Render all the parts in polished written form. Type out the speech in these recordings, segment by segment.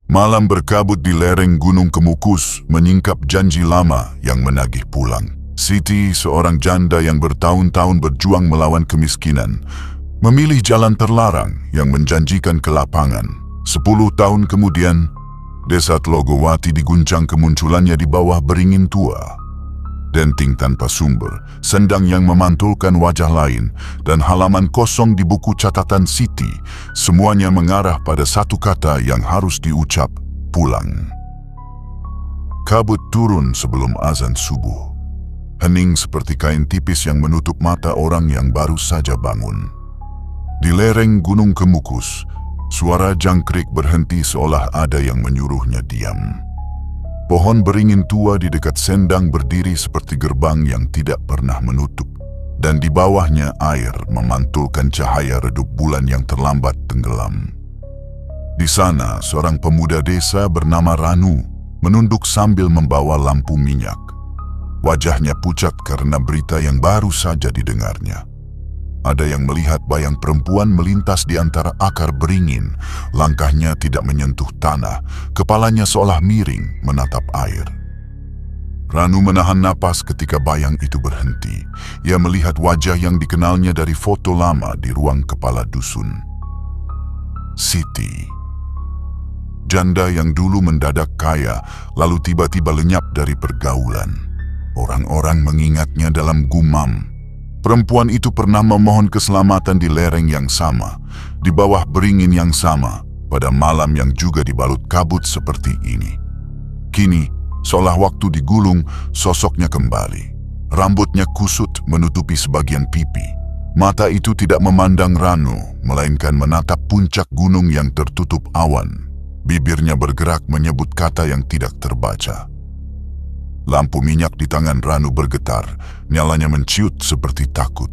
Malam berkabut di lereng Gunung Kemukus menyingkap janji lama yang menagih pulang. Siti, seorang janda yang bertahun-tahun berjuang melawan kemiskinan, memilih jalan terlarang yang menjanjikan kelapangan. 10 tahun kemudian, desa Tlogowati diguncang kemunculannya di bawah beringin tua. Denting tanpa sumber, sendang yang memantulkan wajah lain, dan halaman kosong di buku catatan Siti, semuanya mengarah pada satu kata yang harus diucap, pulang. Kabut turun sebelum azan subuh. Hening seperti kain tipis yang menutup mata orang yang baru saja bangun. Di lereng Gunung Kemukus, suara jangkrik berhenti seolah ada yang menyuruhnya diam. Pohon beringin tua di dekat sendang berdiri seperti gerbang yang tidak pernah menutup, dan di bawahnya air memantulkan cahaya redup bulan yang terlambat tenggelam. Di sana, seorang pemuda desa bernama Ranu menunduk sambil membawa lampu minyak. Wajahnya pucat karena berita yang baru saja didengarnya. Ada yang melihat bayang perempuan melintas di antara akar beringin. Langkahnya tidak menyentuh tanah, kepalanya seolah miring menatap air. Ranu menahan napas ketika bayang itu berhenti. Ia melihat wajah yang dikenalnya dari foto lama di ruang kepala dusun. Siti. Janda yang dulu mendadak kaya, lalu tiba-tiba lenyap dari pergaulan. Orang-orang mengingatnya dalam gumam. Perempuan itu pernah memohon keselamatan di lereng yang sama, di bawah beringin yang sama, pada malam yang juga dibalut kabut seperti ini. Kini, seolah waktu digulung, sosoknya kembali. Rambutnya kusut menutupi sebagian pipi. Mata itu tidak memandang Ranu, melainkan menatap puncak gunung yang tertutup awan. Bibirnya bergerak menyebut kata yang tidak terbaca. Lampu minyak di tangan Ranu bergetar, nyalanya menciut seperti takut.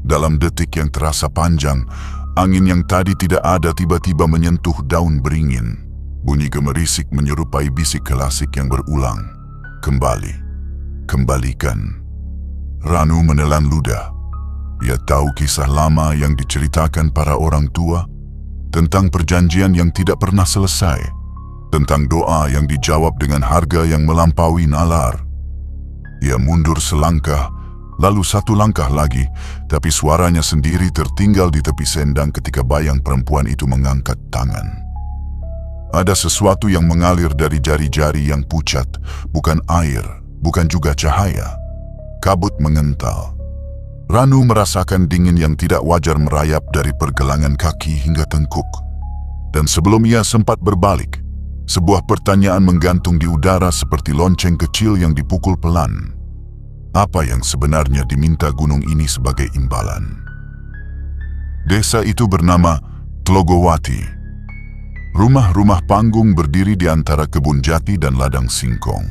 Dalam detik yang terasa panjang, angin yang tadi tidak ada tiba-tiba menyentuh daun beringin. Bunyi gemerisik menyerupai bisik klasik yang berulang. Kembali, kembalikan. Ranu menelan ludah. Ia tahu kisah lama yang diceritakan para orang tua, tentang perjanjian yang tidak pernah selesai. Tentang doa yang dijawab dengan harga yang melampaui nalar. Ia mundur selangkah, lalu satu langkah lagi, tapi suaranya sendiri tertinggal di tepi sendang ketika bayang perempuan itu mengangkat tangan. Ada sesuatu yang mengalir dari jari-jari yang pucat, bukan air, bukan juga cahaya. Kabut mengental. Ranu merasakan dingin yang tidak wajar merayap dari pergelangan kaki hingga tengkuk. Dan sebelum ia sempat berbalik, sebuah pertanyaan menggantung di udara seperti lonceng kecil yang dipukul pelan. Apa yang sebenarnya diminta gunung ini sebagai imbalan? Desa itu bernama Tlogowati. Rumah-rumah panggung berdiri di antara kebun jati dan ladang singkong.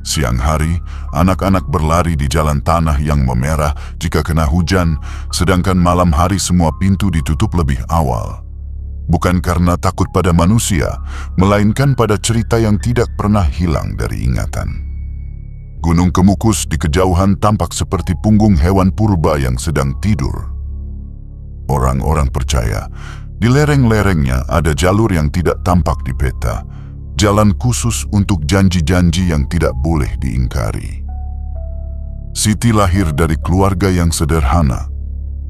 Siang hari, anak-anak berlari di jalan tanah yang memerah jika kena hujan, sedangkan malam hari semua pintu ditutup lebih awal. Bukan karena takut pada manusia, melainkan pada cerita yang tidak pernah hilang dari ingatan. Gunung Kemukus di kejauhan tampak seperti punggung hewan purba yang sedang tidur. Orang-orang percaya, di lereng-lerengnya ada jalur yang tidak tampak di peta, jalan khusus untuk janji-janji yang tidak boleh diingkari. Siti lahir dari keluarga yang sederhana.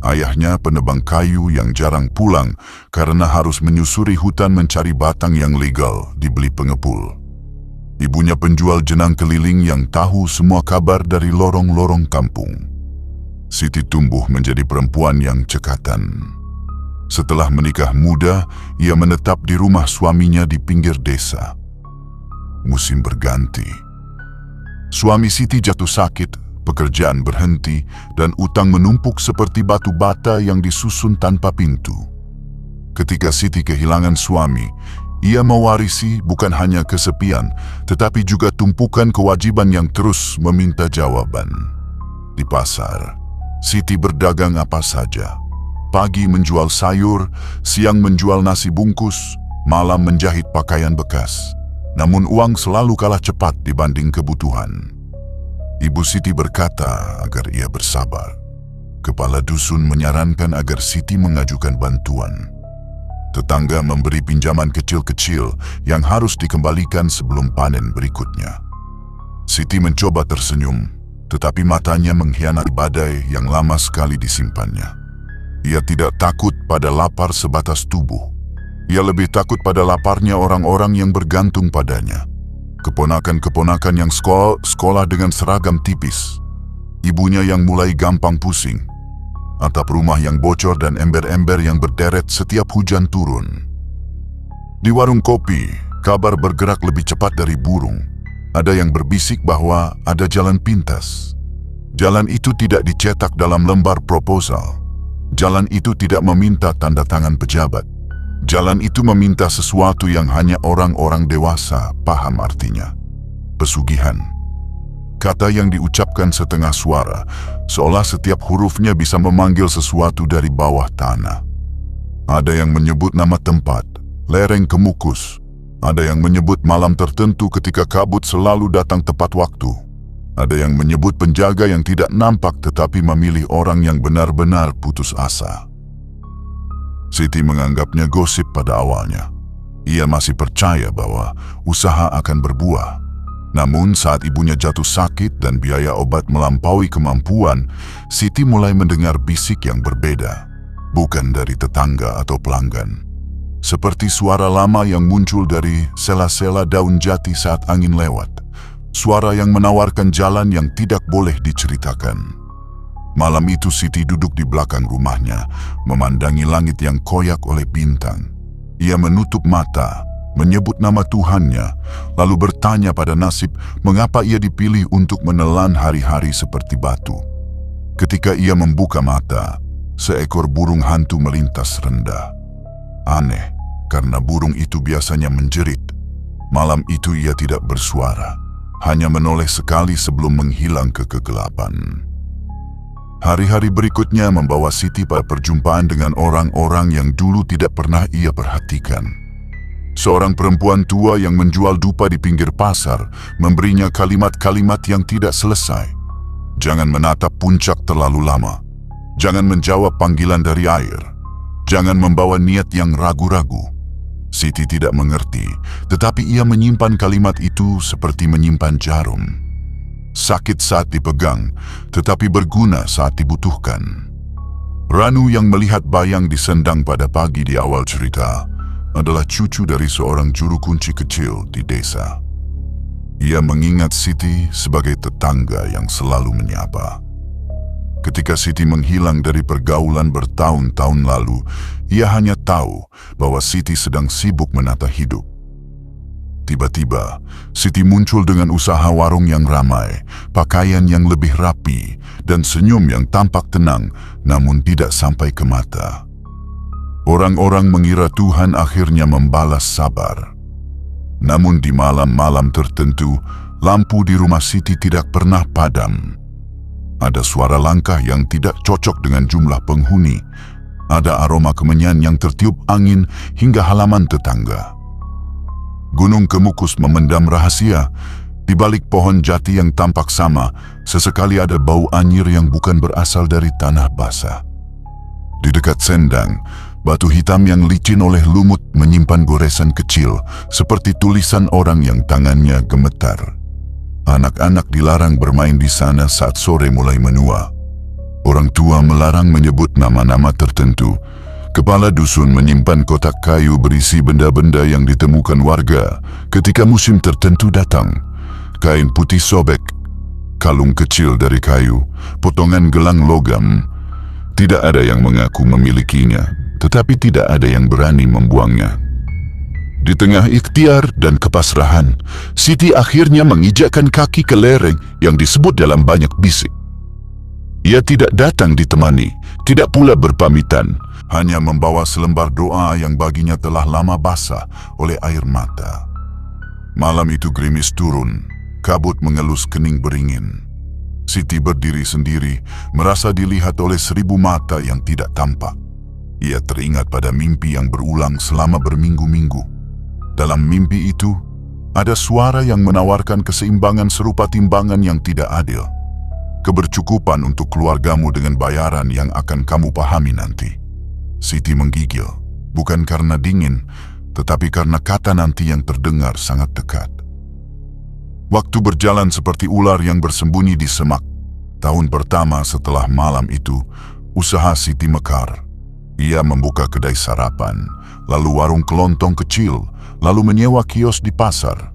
Ayahnya penebang kayu yang jarang pulang karena harus menyusuri hutan mencari batang yang legal dibeli pengepul. Ibunya penjual jenang keliling yang tahu semua kabar dari lorong-lorong kampung. Siti tumbuh menjadi perempuan yang cekatan. Setelah menikah muda, ia menetap di rumah suaminya di pinggir desa. Musim berganti. Suami Siti jatuh sakit. Pekerjaan berhenti dan utang menumpuk seperti batu bata yang disusun tanpa pintu. Ketika Siti kehilangan suami, ia mewarisi bukan hanya kesepian, tetapi juga tumpukan kewajiban yang terus meminta jawaban. Di pasar, Siti berdagang apa saja. Pagi menjual sayur, siang menjual nasi bungkus, malam menjahit pakaian bekas. Namun uang selalu kalah cepat dibanding kebutuhan. Ibu Siti berkata agar ia bersabar. Kepala dusun menyarankan agar Siti mengajukan bantuan. Tetangga memberi pinjaman kecil-kecil yang harus dikembalikan sebelum panen berikutnya. Siti mencoba tersenyum, tetapi matanya mengkhianati badai yang lama sekali disimpannya. Ia tidak takut pada lapar sebatas tubuh. Ia lebih takut pada laparnya orang-orang yang bergantung padanya. Keponakan-keponakan yang sekolah dengan seragam tipis. Ibunya yang mulai gampang pusing. Atap rumah yang bocor dan ember-ember yang berderet setiap hujan turun. Di warung kopi, kabar bergerak lebih cepat dari burung. Ada yang berbisik bahwa ada jalan pintas. Jalan itu tidak dicetak dalam lembar proposal. Jalan itu tidak meminta tanda tangan pejabat. Jalan itu meminta sesuatu yang hanya orang-orang dewasa paham artinya. Pesugihan. Kata yang diucapkan setengah suara, seolah setiap hurufnya bisa memanggil sesuatu dari bawah tanah. Ada yang menyebut nama tempat, lereng Kemukus. Ada yang menyebut malam tertentu ketika kabut selalu datang tepat waktu. Ada yang menyebut penjaga yang tidak nampak tetapi memilih orang yang benar-benar putus asa. Siti menganggapnya gosip pada awalnya. Ia masih percaya bahwa usaha akan berbuah. Namun saat ibunya jatuh sakit dan biaya obat melampaui kemampuan, Siti mulai mendengar bisik yang berbeda. Bukan dari tetangga atau pelanggan. Seperti suara lama yang muncul dari sela-sela daun jati saat angin lewat. Suara yang menawarkan jalan yang tidak boleh diceritakan. Malam itu Siti duduk di belakang rumahnya, memandangi langit yang koyak oleh bintang. Ia menutup mata, menyebut nama Tuhannya, lalu bertanya pada nasib mengapa ia dipilih untuk menelan hari-hari seperti batu. Ketika ia membuka mata, seekor burung hantu melintas rendah. Aneh, karena burung itu biasanya menjerit. Malam itu ia tidak bersuara, hanya menoleh sekali sebelum menghilang ke kegelapan. Hari-hari berikutnya membawa Siti pada perjumpaan dengan orang-orang yang dulu tidak pernah ia perhatikan. Seorang perempuan tua yang menjual dupa di pinggir pasar memberinya kalimat-kalimat yang tidak selesai. Jangan menatap puncak terlalu lama. Jangan menjawab panggilan dari air. Jangan membawa niat yang ragu-ragu. Siti tidak mengerti, tetapi ia menyimpan kalimat itu seperti menyimpan jarum. Sakit saat dipegang, tetapi berguna saat dibutuhkan. Ranu yang melihat bayang disendang pada pagi di awal cerita adalah cucu dari seorang juru kunci kecil di desa. Ia mengingat Siti sebagai tetangga yang selalu menyapa. Ketika Siti menghilang dari pergaulan bertahun-tahun lalu, ia hanya tahu bahwa Siti sedang sibuk menata hidup. Tiba-tiba, Siti muncul dengan usaha warung yang ramai, pakaian yang lebih rapi, dan senyum yang tampak tenang namun tidak sampai ke mata. Orang-orang mengira Tuhan akhirnya membalas sabar. Namun di malam-malam tertentu, lampu di rumah Siti tidak pernah padam. Ada suara langkah yang tidak cocok dengan jumlah penghuni. Ada aroma kemenyan yang tertiup angin hingga halaman tetangga. Gunung Kemukus memendam rahasia. Di balik pohon jati yang tampak sama, sesekali ada bau anyir yang bukan berasal dari tanah basah. Di dekat sendang, batu hitam yang licin oleh lumut menyimpan goresan kecil, seperti tulisan orang yang tangannya gemetar. Anak-anak dilarang bermain di sana saat sore mulai menua. Orang tua melarang menyebut nama-nama tertentu. Kepala dusun menyimpan kotak kayu berisi benda-benda yang ditemukan warga ketika musim tertentu datang. Kain putih sobek, kalung kecil dari kayu, potongan gelang logam. Tidak ada yang mengaku memilikinya, tetapi tidak ada yang berani membuangnya. Di tengah ikhtiar dan kepasrahan, Siti akhirnya menginjakkan kaki ke lereng yang disebut dalam banyak bisik. Ia tidak datang ditemani, tidak pula berpamitan, hanya membawa selembar doa yang baginya telah lama basah oleh air mata. Malam itu gerimis turun, kabut mengelus kening beringin. Siti berdiri sendiri, merasa dilihat oleh 1000 mata yang tidak tampak. Ia teringat pada mimpi yang berulang selama berminggu-minggu. Dalam mimpi itu, ada suara yang menawarkan keseimbangan serupa timbangan yang tidak adil. Kebercukupan untuk keluargamu dengan bayaran yang akan kamu pahami nanti. Siti menggigil. Bukan karena dingin, tetapi karena kata nanti yang terdengar sangat dekat. Waktu berjalan seperti ular yang bersembunyi di semak. Tahun pertama setelah malam itu, usaha Siti mekar. Ia membuka kedai sarapan, lalu warung kelontong kecil, lalu menyewa kios di pasar.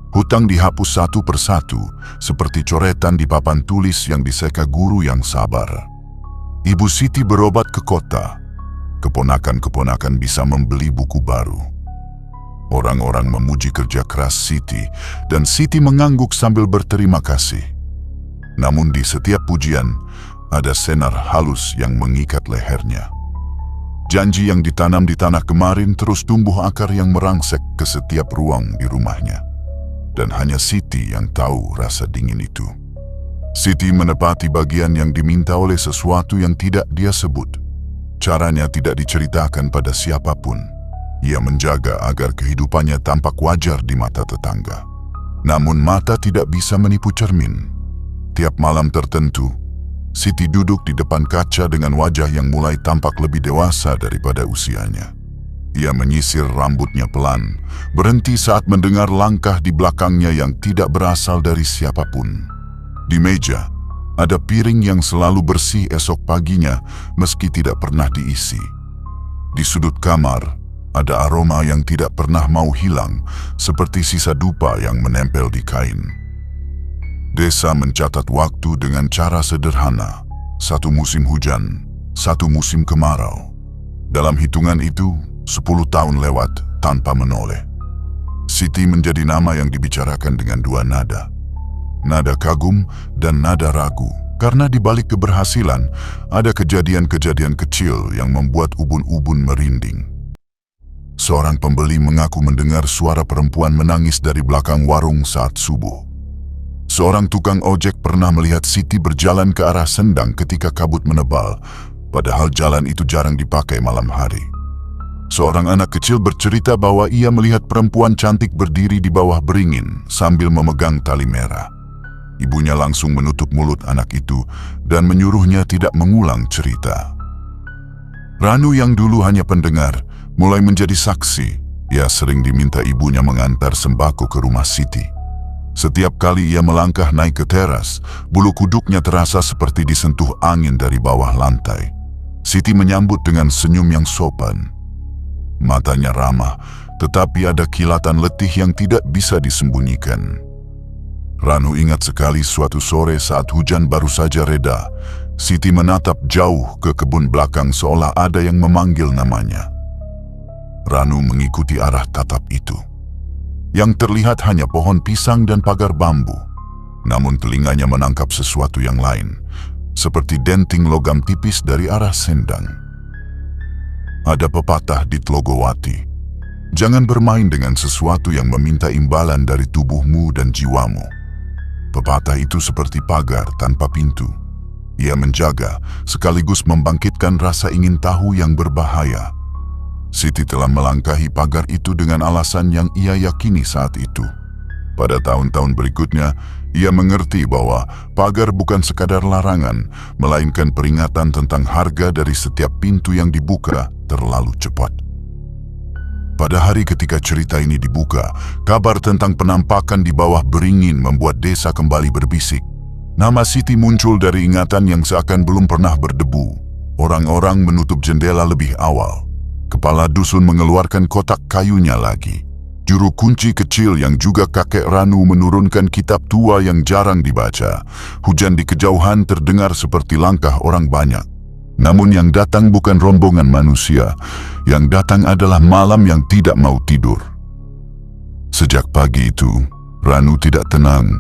Hutang dihapus satu persatu, seperti coretan di papan tulis yang diseka guru yang sabar. Ibu Siti berobat ke kota. Keponakan-keponakan bisa membeli buku baru. Orang-orang memuji kerja keras Siti, dan Siti mengangguk sambil berterima kasih. Namun di setiap pujian, ada senar halus yang mengikat lehernya. Janji yang ditanam di tanah kemarin terus tumbuh akar yang merangsek ke setiap ruang di rumahnya. Dan hanya Siti yang tahu rasa dingin itu. Siti menepati bagian yang diminta oleh sesuatu yang tidak dia sebut. Caranya tidak diceritakan pada siapapun. Ia menjaga agar kehidupannya tampak wajar di mata tetangga. Namun mata tidak bisa menipu cermin. Tiap malam tertentu, Siti duduk di depan kaca dengan wajah yang mulai tampak lebih dewasa daripada usianya. Ia menyisir rambutnya pelan, berhenti saat mendengar langkah di belakangnya yang tidak berasal dari siapapun. Di meja, ada piring yang selalu bersih esok paginya meski tidak pernah diisi. Di sudut kamar, ada aroma yang tidak pernah mau hilang, seperti sisa dupa yang menempel di kain. Desa mencatat waktu dengan cara sederhana. Satu musim hujan, satu musim kemarau. Dalam hitungan itu, 10 tahun lewat tanpa menoleh. Siti menjadi nama yang dibicarakan dengan dua nada. Nada kagum dan nada ragu, karena di balik keberhasilan ada kejadian-kejadian kecil yang membuat ubun-ubun merinding. Seorang pembeli mengaku mendengar suara perempuan menangis dari belakang warung saat subuh. Seorang tukang ojek pernah melihat Siti berjalan ke arah Sendang ketika kabut menebal, padahal jalan itu jarang dipakai malam hari. Seorang anak kecil bercerita bahwa ia melihat perempuan cantik berdiri di bawah beringin sambil memegang tali merah. Ibunya langsung menutup mulut anak itu dan menyuruhnya tidak mengulang cerita. Ranu yang dulu hanya pendengar, mulai menjadi saksi. Ia sering diminta ibunya mengantar sembako ke rumah Siti. Setiap kali ia melangkah naik ke teras, bulu kuduknya terasa seperti disentuh angin dari bawah lantai. Siti menyambut dengan senyum yang sopan. Matanya ramah, tetapi ada kilatan letih yang tidak bisa disembunyikan. Ranu ingat sekali suatu sore saat hujan baru saja reda, Siti menatap jauh ke kebun belakang seolah ada yang memanggil namanya. Ranu mengikuti arah tatap itu. Yang terlihat hanya pohon pisang dan pagar bambu. Namun telinganya menangkap sesuatu yang lain, seperti denting logam tipis dari arah Sendang. Ada pepatah di Tlogowati, jangan bermain dengan sesuatu yang meminta imbalan dari tubuhmu dan jiwamu. Pepatah itu seperti pagar tanpa pintu. Ia menjaga sekaligus membangkitkan rasa ingin tahu yang berbahaya. Siti telah melangkahi pagar itu dengan alasan yang ia yakini saat itu. Pada tahun-tahun berikutnya, ia mengerti bahwa pagar bukan sekadar larangan, melainkan peringatan tentang harga dari setiap pintu yang dibuka terlalu cepat. Pada hari ketika cerita ini dibuka, kabar tentang penampakan di bawah beringin membuat desa kembali berbisik. Nama Siti muncul dari ingatan yang seakan belum pernah berdebu. Orang-orang menutup jendela lebih awal. Kepala dusun mengeluarkan kotak kayunya lagi. Juru kunci kecil yang juga kakek Ranu menurunkan kitab tua yang jarang dibaca. Hujan di kejauhan terdengar seperti langkah orang banyak. Namun yang datang bukan rombongan manusia, yang datang adalah malam yang tidak mau tidur. Sejak pagi itu, Ranu tidak tenang.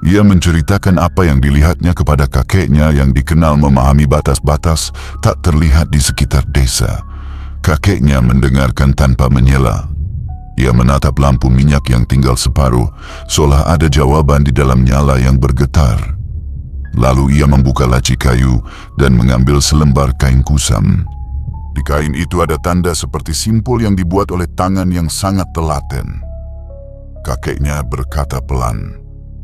Ia menceritakan apa yang dilihatnya kepada kakeknya yang dikenal memahami batas-batas tak terlihat di sekitar desa. Kakeknya mendengarkan tanpa menyela. Ia menatap lampu minyak yang tinggal separuh, seolah ada jawaban di dalam nyala yang bergetar. Lalu ia membuka laci kayu dan mengambil selembar kain kusam. Di kain itu ada tanda seperti simpul yang dibuat oleh tangan yang sangat telaten. Kakeknya berkata pelan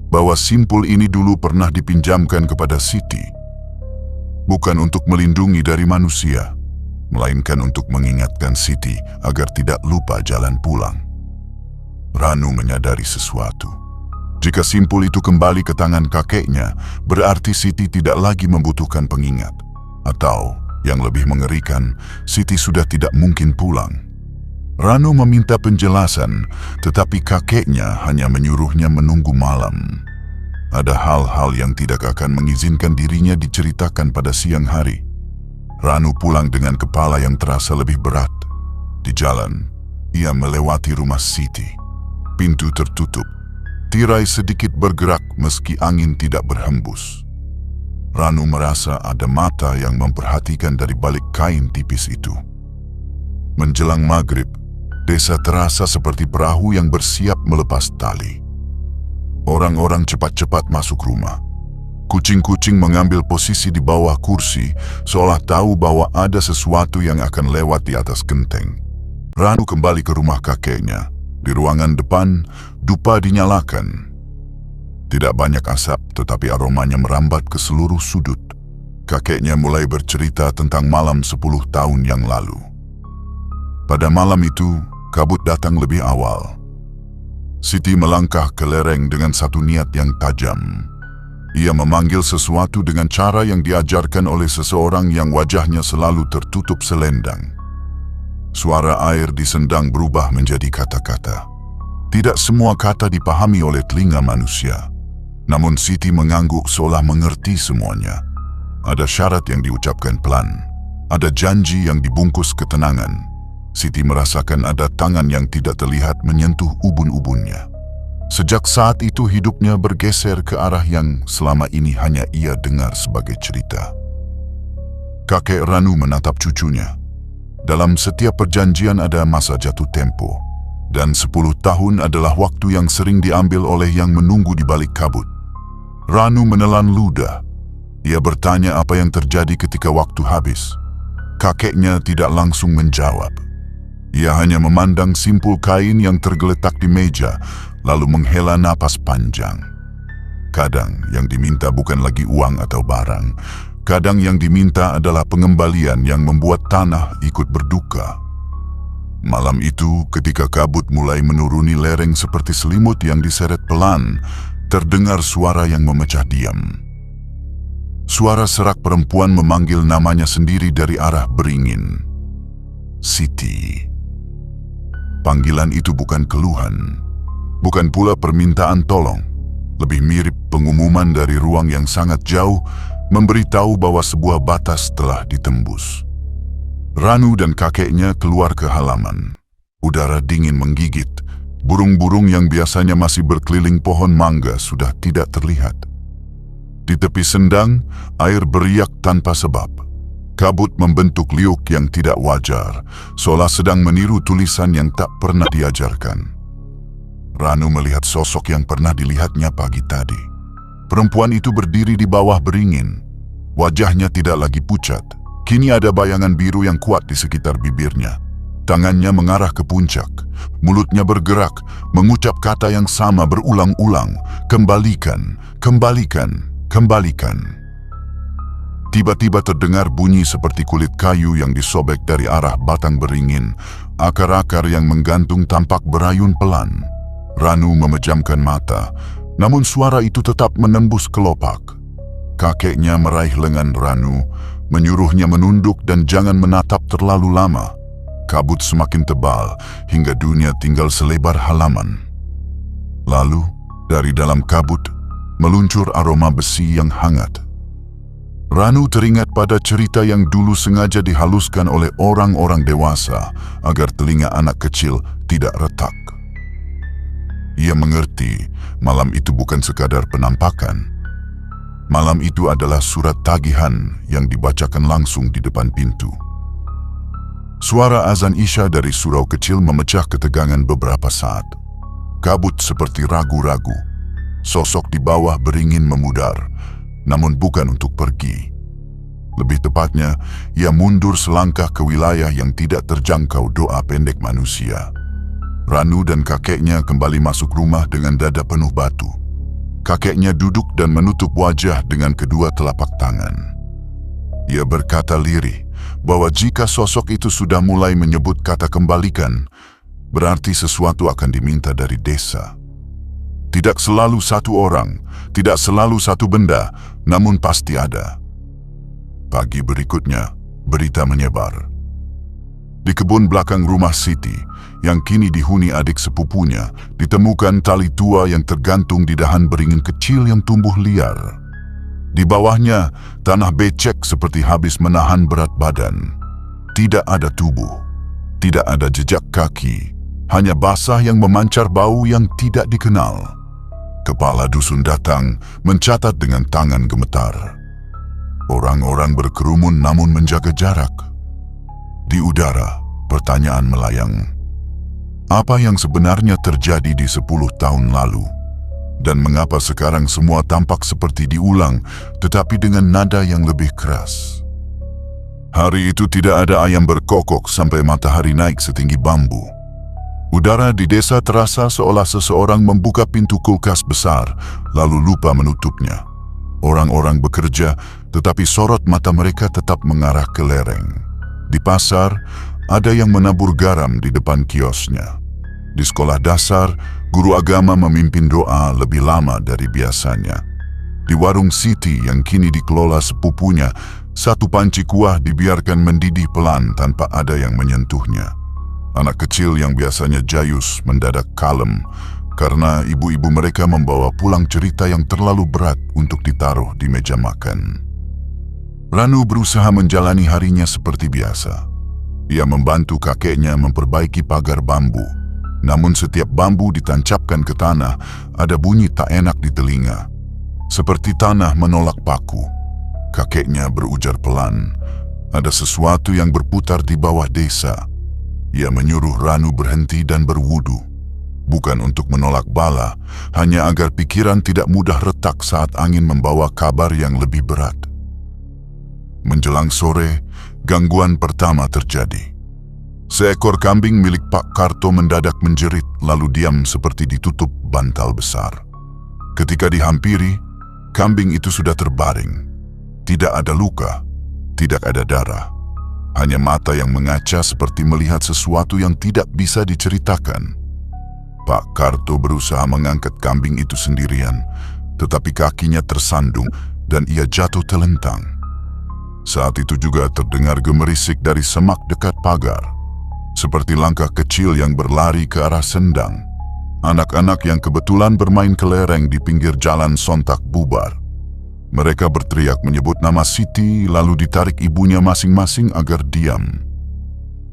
bahwa simpul ini dulu pernah dipinjamkan kepada Siti. Bukan untuk melindungi dari manusia, melainkan untuk mengingatkan Siti agar tidak lupa jalan pulang. Ranu menyadari sesuatu. Jika simpul itu kembali ke tangan kakeknya, berarti Siti tidak lagi membutuhkan pengingat. Atau, yang lebih mengerikan, Siti sudah tidak mungkin pulang. Ranu meminta penjelasan, tetapi kakeknya hanya menyuruhnya menunggu malam. Ada hal-hal yang tidak akan mengizinkan dirinya diceritakan pada siang hari. Ranu pulang dengan kepala yang terasa lebih berat. Di jalan, ia melewati rumah Siti. Pintu tertutup. Tirai sedikit bergerak meski angin tidak berhembus. Ranu merasa ada mata yang memperhatikan dari balik kain tipis itu. Menjelang maghrib, desa terasa seperti perahu yang bersiap melepas tali. Orang-orang cepat-cepat masuk rumah. Kucing-kucing mengambil posisi di bawah kursi, seolah tahu bahwa ada sesuatu yang akan lewat di atas genteng. Ranu kembali ke rumah kakeknya. Di ruangan depan, dupa dinyalakan. Tidak banyak asap, tetapi aromanya merambat ke seluruh sudut. Kakeknya mulai bercerita tentang malam 10 tahun yang lalu. Pada malam itu, kabut datang lebih awal. Siti melangkah ke lereng dengan satu niat yang tajam. Ia memanggil sesuatu dengan cara yang diajarkan oleh seseorang yang wajahnya selalu tertutup selendang. Suara air di sendang berubah menjadi kata-kata. Tidak semua kata dipahami oleh telinga manusia. Namun Siti mengangguk seolah mengerti semuanya. Ada syarat yang diucapkan pelan. Ada janji yang dibungkus ketenangan. Siti merasakan ada tangan yang tidak terlihat menyentuh ubun-ubunnya. Sejak saat itu hidupnya bergeser ke arah yang selama ini hanya ia dengar sebagai cerita. Kakek Ranu menatap cucunya. Dalam setiap perjanjian ada masa jatuh tempo, dan 10 tahun adalah waktu yang sering diambil oleh yang menunggu di balik kabut. Ranu menelan ludah. Ia bertanya apa yang terjadi ketika waktu habis. Kakeknya tidak langsung menjawab. Ia hanya memandang simpul kain yang tergeletak di meja, lalu menghela napas panjang. Kadang yang diminta bukan lagi uang atau barang. Kadang yang diminta adalah pengembalian yang membuat tanah ikut berduka. Malam itu, ketika kabut mulai menuruni lereng seperti selimut yang diseret pelan, terdengar suara yang memecah diam. Suara serak perempuan memanggil namanya sendiri dari arah beringin. Siti. Panggilan itu bukan keluhan, bukan pula permintaan tolong. Lebih mirip pengumuman dari ruang yang sangat jauh, memberitahu bahwa sebuah batas telah ditembus. Ranu dan kakeknya keluar ke halaman. Udara dingin menggigit. Burung-burung yang biasanya masih berkeliling pohon mangga sudah tidak terlihat. Di tepi sendang, air beriak tanpa sebab. Kabut membentuk liuk yang tidak wajar, seolah sedang meniru tulisan yang tak pernah diajarkan. Ranu melihat sosok yang pernah dilihatnya pagi tadi. Perempuan itu berdiri di bawah beringin. Wajahnya tidak lagi pucat. Kini ada bayangan biru yang kuat di sekitar bibirnya. Tangannya mengarah ke puncak. Mulutnya bergerak, mengucap kata yang sama berulang-ulang. Kembalikan, kembalikan, kembalikan. Tiba-tiba terdengar bunyi seperti kulit kayu yang disobek dari arah batang beringin. Akar-akar yang menggantung tampak berayun pelan. Ranu memejamkan mata. Namun suara itu tetap menembus kelopak. Kakeknya meraih lengan Ranu, menyuruhnya menunduk dan jangan menatap terlalu lama. Kabut semakin tebal hingga dunia tinggal selebar halaman. Lalu, dari dalam kabut, meluncur aroma besi yang hangat. Ranu teringat pada cerita yang dulu sengaja dihaluskan oleh orang-orang dewasa agar telinga anak kecil tidak retak. Ia mengerti malam itu bukan sekadar penampakan. Malam itu adalah surat tagihan yang dibacakan langsung di depan pintu. Suara azan Isya dari surau kecil memecah ketegangan beberapa saat. Kabut seperti ragu-ragu. Sosok di bawah beringin memudar, namun bukan untuk pergi. Lebih tepatnya, ia mundur selangkah ke wilayah yang tidak terjangkau doa pendek manusia. Ranu dan kakeknya kembali masuk rumah dengan dada penuh batu. Kakeknya duduk dan menutup wajah dengan kedua telapak tangan. Ia berkata lirih, bahwa jika sosok itu sudah mulai menyebut kata kembalikan, berarti sesuatu akan diminta dari desa. Tidak selalu satu orang, tidak selalu satu benda, namun pasti ada. Pagi berikutnya, berita menyebar. Di kebun belakang rumah Siti, yang kini dihuni adik sepupunya, ditemukan tali tua yang tergantung di dahan beringin kecil yang tumbuh liar. Di bawahnya, tanah becek seperti habis menahan berat badan. Tidak ada tubuh, tidak ada jejak kaki, hanya basah yang memancar bau yang tidak dikenal. Kepala dusun datang, mencatat dengan tangan gemetar. Orang-orang berkerumun namun menjaga jarak. Di udara, pertanyaan melayang. Apa yang sebenarnya terjadi di 10 tahun lalu? Dan mengapa sekarang semua tampak seperti diulang, tetapi dengan nada yang lebih keras? Hari itu tidak ada ayam berkokok sampai matahari naik setinggi bambu. Udara di desa terasa seolah seseorang membuka pintu kulkas besar, lalu lupa menutupnya. Orang-orang bekerja, tetapi sorot mata mereka tetap mengarah ke lereng. Di pasar, ada yang menabur garam di depan kiosnya. Di sekolah dasar, guru agama memimpin doa lebih lama dari biasanya. Di warung Siti yang kini dikelola sepupunya, satu panci kuah dibiarkan mendidih pelan tanpa ada yang menyentuhnya. Anak kecil yang biasanya jayus mendadak kalem karena ibu-ibu mereka membawa pulang cerita yang terlalu berat untuk ditaruh di meja makan. Ranu berusaha menjalani harinya seperti biasa. Ia membantu kakeknya memperbaiki pagar bambu. Namun setiap bambu ditancapkan ke tanah, ada bunyi tak enak di telinga. Seperti tanah menolak paku. Kakeknya berujar pelan, ada sesuatu yang berputar di bawah desa. Ia menyuruh Ranu berhenti dan berwudu. Bukan untuk menolak bala, hanya agar pikiran tidak mudah retak saat angin membawa kabar yang lebih berat. Menjelang sore, gangguan pertama terjadi. Seekor kambing milik Pak Karto mendadak menjerit lalu diam seperti ditutup bantal besar. Ketika dihampiri, kambing itu sudah terbaring. Tidak ada luka, tidak ada darah. Hanya mata yang mengaca seperti melihat sesuatu yang tidak bisa diceritakan. Pak Karto berusaha mengangkat kambing itu sendirian, tetapi kakinya tersandung dan ia jatuh telentang. Saat itu juga terdengar gemerisik dari semak dekat pagar. Seperti langkah kecil yang berlari ke arah sendang. Anak-anak yang kebetulan bermain kelereng di pinggir jalan sontak bubar. Mereka berteriak menyebut nama Siti lalu ditarik ibunya masing-masing agar diam.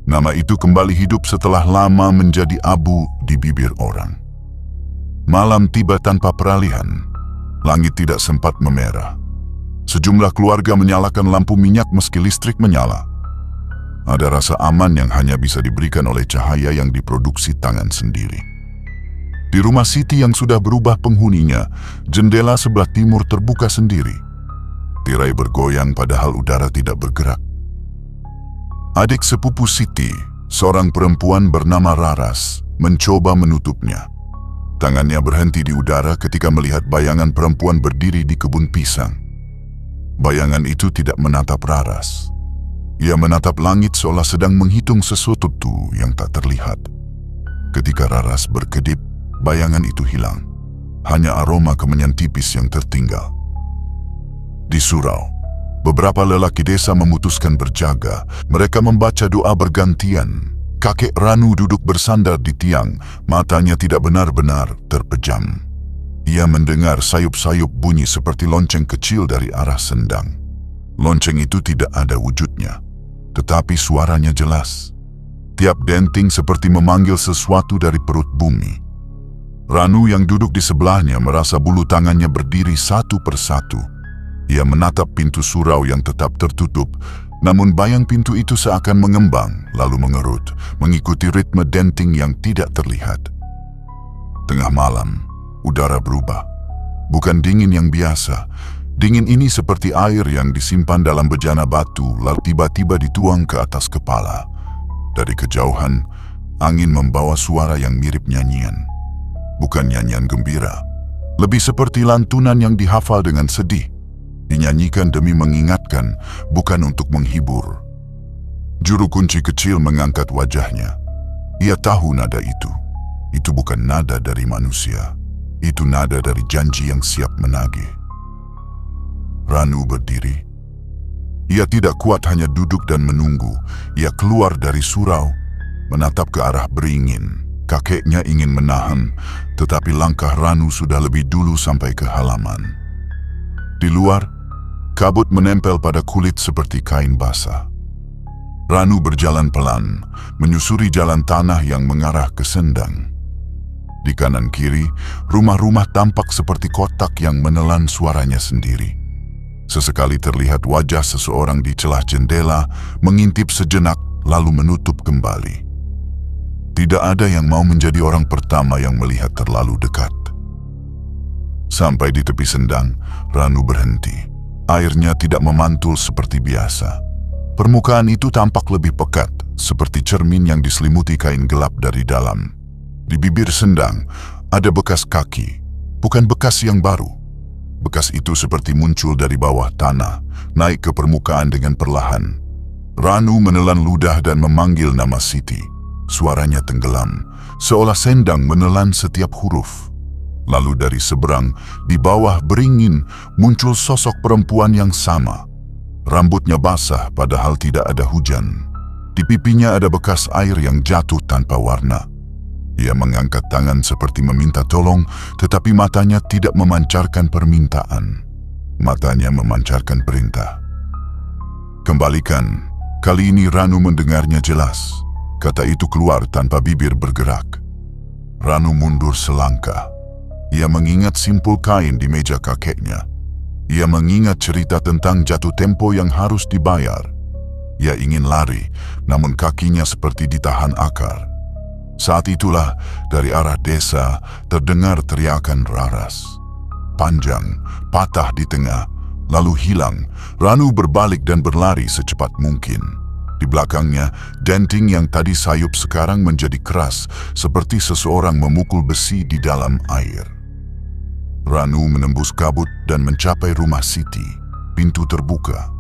Nama itu kembali hidup setelah lama menjadi abu di bibir orang. Malam tiba tanpa peralihan. Langit tidak sempat memerah. Sejumlah keluarga menyalakan lampu minyak meski listrik menyala. Ada rasa aman yang hanya bisa diberikan oleh cahaya yang diproduksi tangan sendiri. Di rumah Siti yang sudah berubah penghuninya, jendela sebelah timur terbuka sendiri. Tirai bergoyang padahal udara tidak bergerak. Adik sepupu Siti, seorang perempuan bernama Raras, mencoba menutupnya. Tangannya berhenti di udara ketika melihat bayangan perempuan berdiri di kebun pisang. Bayangan itu tidak menatap Raras. Ia menatap langit seolah sedang menghitung sesuatu yang tak terlihat. Ketika Raras berkedip, bayangan itu hilang. Hanya aroma kemenyan tipis yang tertinggal. Di surau, beberapa lelaki desa memutuskan berjaga. Mereka membaca doa bergantian. Kakek Ranu duduk bersandar di tiang, matanya tidak benar-benar terpejam. Ia mendengar sayup-sayup bunyi seperti lonceng kecil dari arah sendang. Lonceng itu tidak ada wujudnya, tetapi suaranya jelas. Tiap denting seperti memanggil sesuatu dari perut bumi. Ranu yang duduk di sebelahnya merasa bulu tangannya berdiri satu persatu. Ia menatap pintu surau yang tetap tertutup, namun bayang pintu itu seakan mengembang lalu mengerut, mengikuti ritme denting yang tidak terlihat. Tengah malam, udara berubah. Bukan dingin yang biasa. Dingin ini seperti air yang disimpan dalam bejana batu lalu tiba-tiba dituang ke atas kepala. Dari kejauhan, angin membawa suara yang mirip nyanyian. Bukan nyanyian gembira. Lebih seperti lantunan yang dihafal dengan sedih. Dinyanyikan demi mengingatkan, bukan untuk menghibur. Juru kunci kecil mengangkat wajahnya. Ia tahu nada itu. Itu bukan nada dari manusia. Itu nada dari janji yang siap menagih. Ranu berdiri. Ia tidak kuat hanya duduk dan menunggu. Ia keluar dari surau, menatap ke arah beringin. Kakeknya ingin menahan, tetapi langkah Ranu sudah lebih dulu sampai ke halaman. Di luar, kabut menempel pada kulit seperti kain basah. Ranu berjalan pelan, menyusuri jalan tanah yang mengarah ke Sendang. Di kanan kiri, rumah-rumah tampak seperti kotak yang menelan suaranya sendiri. Sesekali terlihat wajah seseorang di celah jendela, mengintip sejenak lalu menutup kembali. Tidak ada yang mau menjadi orang pertama yang melihat terlalu dekat. Sampai di tepi Sendang, Ranu berhenti. Airnya tidak memantul seperti biasa. Permukaan itu tampak lebih pekat, seperti cermin yang diselimuti kain gelap dari dalam. Di bibir Sendang, ada bekas kaki, bukan bekas yang baru. Bekas itu seperti muncul dari bawah tanah, naik ke permukaan dengan perlahan. Ranu menelan ludah dan memanggil nama Siti. Suaranya tenggelam, seolah Sendang menelan setiap huruf. Lalu dari seberang, di bawah beringin, muncul sosok perempuan yang sama. Rambutnya basah padahal tidak ada hujan. Di pipinya ada bekas air yang jatuh tanpa warna. Ia mengangkat tangan seperti meminta tolong, tetapi matanya tidak memancarkan permintaan. Matanya memancarkan perintah. Kembalikan. Kali ini Ranu mendengarnya jelas. Kata itu keluar tanpa bibir bergerak. Ranu mundur selangkah. Ia mengingat simpul kain di meja kakeknya. Ia mengingat cerita tentang jatuh tempo yang harus dibayar. Ia ingin lari, namun kakinya seperti ditahan akar. Saat itulah, dari arah desa, terdengar teriakan Raras. Panjang, patah di tengah, lalu hilang. Ranu berbalik dan berlari secepat mungkin. Di belakangnya, denting yang tadi sayup sekarang menjadi keras, seperti seseorang memukul besi di dalam air. Ranu menembus kabut dan mencapai rumah Siti. Pintu terbuka.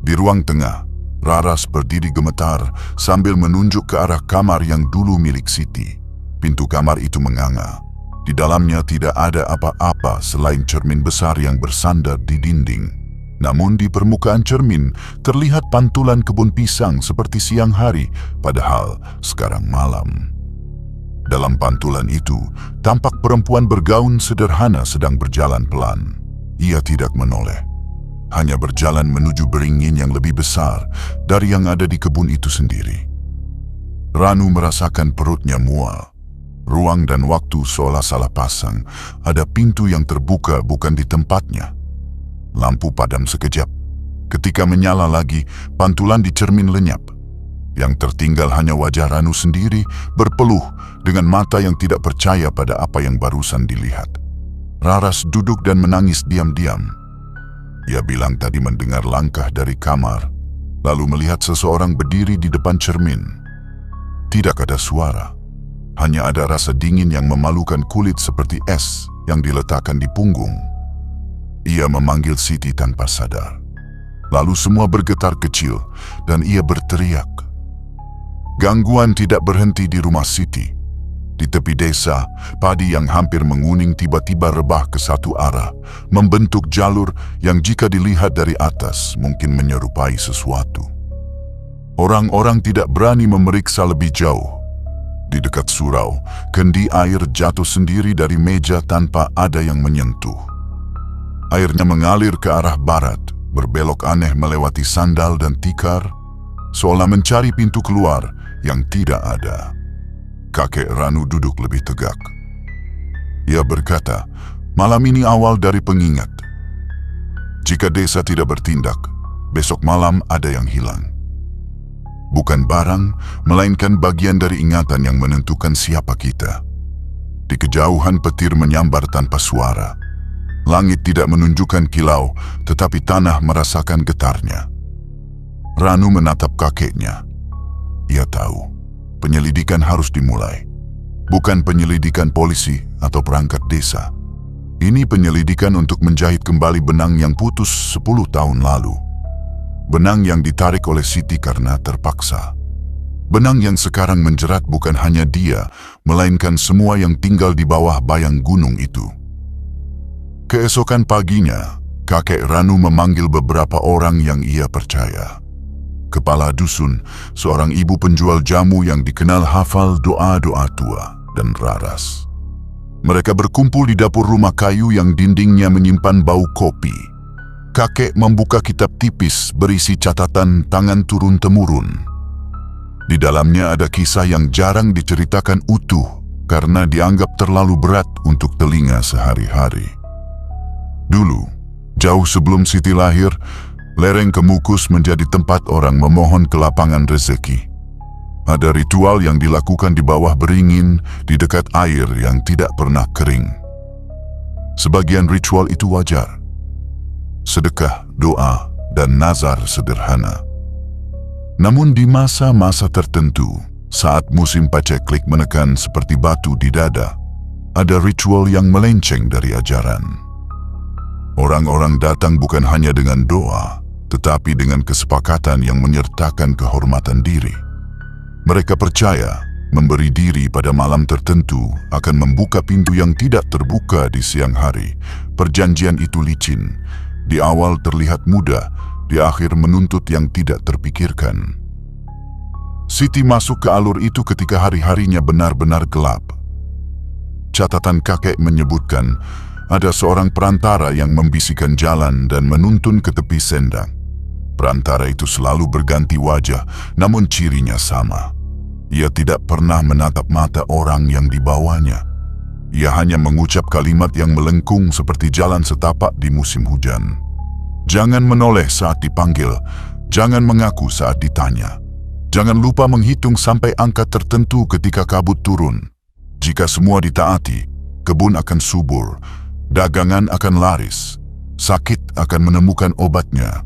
Di ruang tengah, Raras berdiri gemetar sambil menunjuk ke arah kamar yang dulu milik Siti. Pintu kamar itu menganga. Di dalamnya tidak ada apa-apa selain cermin besar yang bersandar di dinding. Namun di permukaan cermin terlihat pantulan kebun pisang seperti siang hari, padahal sekarang malam. Dalam pantulan itu, tampak perempuan bergaun sederhana sedang berjalan pelan. Ia tidak menoleh, hanya berjalan menuju beringin yang lebih besar dari yang ada di kebun itu sendiri. Ranu merasakan perutnya mual. Ruang dan waktu seolah salah pasang. Ada pintu yang terbuka bukan di tempatnya. Lampu padam sekejap. Ketika menyala lagi, pantulan di cermin lenyap. Yang tertinggal hanya wajah Ranu sendiri berpeluh dengan mata yang tidak percaya pada apa yang barusan dilihat. Raras duduk dan menangis diam-diam. Ia bilang tadi mendengar langkah dari kamar, lalu melihat seseorang berdiri di depan cermin. Tidak ada suara, hanya ada rasa dingin yang memalukan kulit seperti es yang diletakkan di punggung. Ia memanggil Siti tanpa sadar. Lalu semua bergetar kecil dan ia berteriak. Gangguan tidak berhenti di rumah Siti. Di tepi desa, padi yang hampir menguning tiba-tiba rebah ke satu arah, membentuk jalur yang jika dilihat dari atas mungkin menyerupai sesuatu. Orang-orang tidak berani memeriksa lebih jauh. Di dekat surau, kendi air jatuh sendiri dari meja tanpa ada yang menyentuh. Airnya mengalir ke arah barat, berbelok aneh melewati sandal dan tikar, seolah mencari pintu keluar yang tidak ada. Kakek Ranu duduk lebih tegak. Ia berkata, malam ini awal dari pengingat. Jika desa tidak bertindak, besok malam ada yang hilang. Bukan barang, melainkan bagian dari ingatan yang menentukan siapa kita. Di kejauhan petir menyambar tanpa suara. Langit tidak menunjukkan kilau, tetapi tanah merasakan getarnya. Ranu menatap kakeknya. Ia tahu, penyelidikan harus dimulai. Bukan penyelidikan polisi atau perangkat desa. Ini penyelidikan untuk menjahit kembali benang yang putus 10 tahun lalu. Benang yang ditarik oleh Siti karena terpaksa. Benang yang sekarang menjerat bukan hanya dia, melainkan semua yang tinggal di bawah bayang gunung itu. Keesokan paginya, kakek Ranu memanggil beberapa orang yang ia percaya. Kepala dusun, seorang ibu penjual jamu yang dikenal hafal doa-doa tua, dan Raras. Mereka berkumpul di dapur rumah kayu yang dindingnya menyimpan bau kopi. Kakek membuka kitab tipis berisi catatan tangan turun-temurun. Di dalamnya ada kisah yang jarang diceritakan utuh karena dianggap terlalu berat untuk telinga sehari-hari. Dulu, jauh sebelum Siti lahir, lereng Kemukus menjadi tempat orang memohon kelapangan rezeki. Ada ritual yang dilakukan di bawah beringin di dekat air yang tidak pernah kering. Sebagian ritual itu wajar. Sedekah, doa, dan nazar sederhana. Namun di masa-masa tertentu, saat musim paceklik menekan seperti batu di dada, ada ritual yang melenceng dari ajaran. Orang-orang datang bukan hanya dengan doa, tetapi dengan kesepakatan yang menyertakan kehormatan diri. Mereka percaya memberi diri pada malam tertentu akan membuka pintu yang tidak terbuka di siang hari. Perjanjian itu licin. Di awal terlihat mudah, di akhir menuntut yang tidak terpikirkan. Siti masuk ke alur itu ketika hari-harinya benar-benar gelap. Catatan kakek menyebutkan ada seorang perantara yang membisikkan jalan dan menuntun ke tepi sendang. Perantara itu selalu berganti wajah, namun cirinya sama. Ia tidak pernah menatap mata orang yang dibawanya. Ia hanya mengucap kalimat yang melengkung seperti jalan setapak di musim hujan. Jangan menoleh saat dipanggil, jangan mengaku saat ditanya. Jangan lupa menghitung sampai angka tertentu ketika kabut turun. Jika semua ditaati, kebun akan subur, dagangan akan laris, sakit akan menemukan obatnya.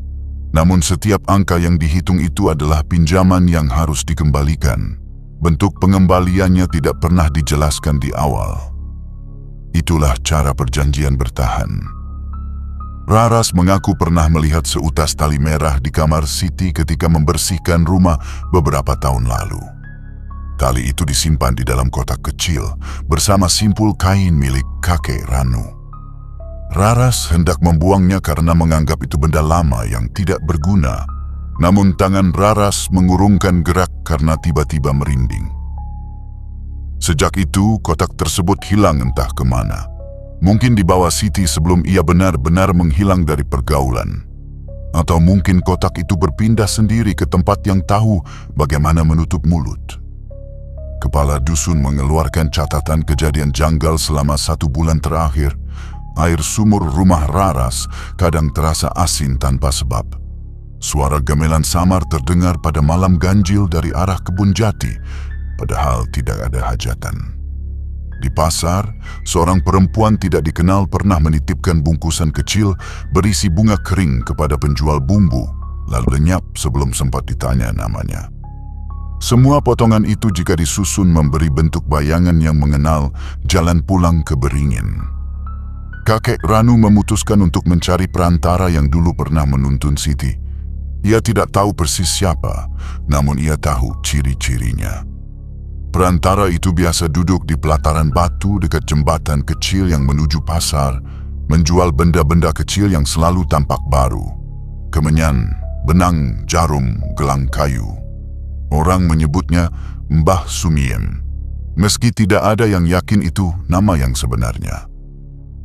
Namun setiap angka yang dihitung itu adalah pinjaman yang harus dikembalikan. Bentuk pengembaliannya tidak pernah dijelaskan di awal. Itulah cara perjanjian bertahan. Raras mengaku pernah melihat seutas tali merah di kamar Siti ketika membersihkan rumah beberapa tahun lalu. Tali itu disimpan di dalam kotak kecil bersama simpul kain milik kakek Ranu. Raras hendak membuangnya karena menganggap itu benda lama yang tidak berguna. Namun tangan Raras mengurungkan gerak karena tiba-tiba merinding. Sejak itu, kotak tersebut hilang entah kemana. Mungkin dibawa Siti sebelum ia benar-benar menghilang dari pergaulan. Atau mungkin kotak itu berpindah sendiri ke tempat yang tahu bagaimana menutup mulut. Kepala dusun mengeluarkan catatan kejadian janggal selama 1 bulan terakhir. Air sumur rumah Raras kadang terasa asin tanpa sebab. Suara gamelan samar terdengar pada malam ganjil dari arah kebun jati, padahal tidak ada hajatan. Di pasar, seorang perempuan tidak dikenal pernah menitipkan bungkusan kecil berisi bunga kering kepada penjual bumbu, lalu lenyap sebelum sempat ditanya namanya. Semua potongan itu jika disusun memberi bentuk bayangan yang mengenal jalan pulang ke Beringin. Kakek Ranu memutuskan untuk mencari perantara yang dulu pernah menuntun Siti. Ia tidak tahu persis siapa, namun ia tahu ciri-cirinya. Perantara itu biasa duduk di pelataran batu dekat jembatan kecil yang menuju pasar, menjual benda-benda kecil yang selalu tampak baru. Kemenyan, benang, jarum, gelang kayu. Orang menyebutnya Mbah Sumiem. Meski tidak ada yang yakin itu nama yang sebenarnya.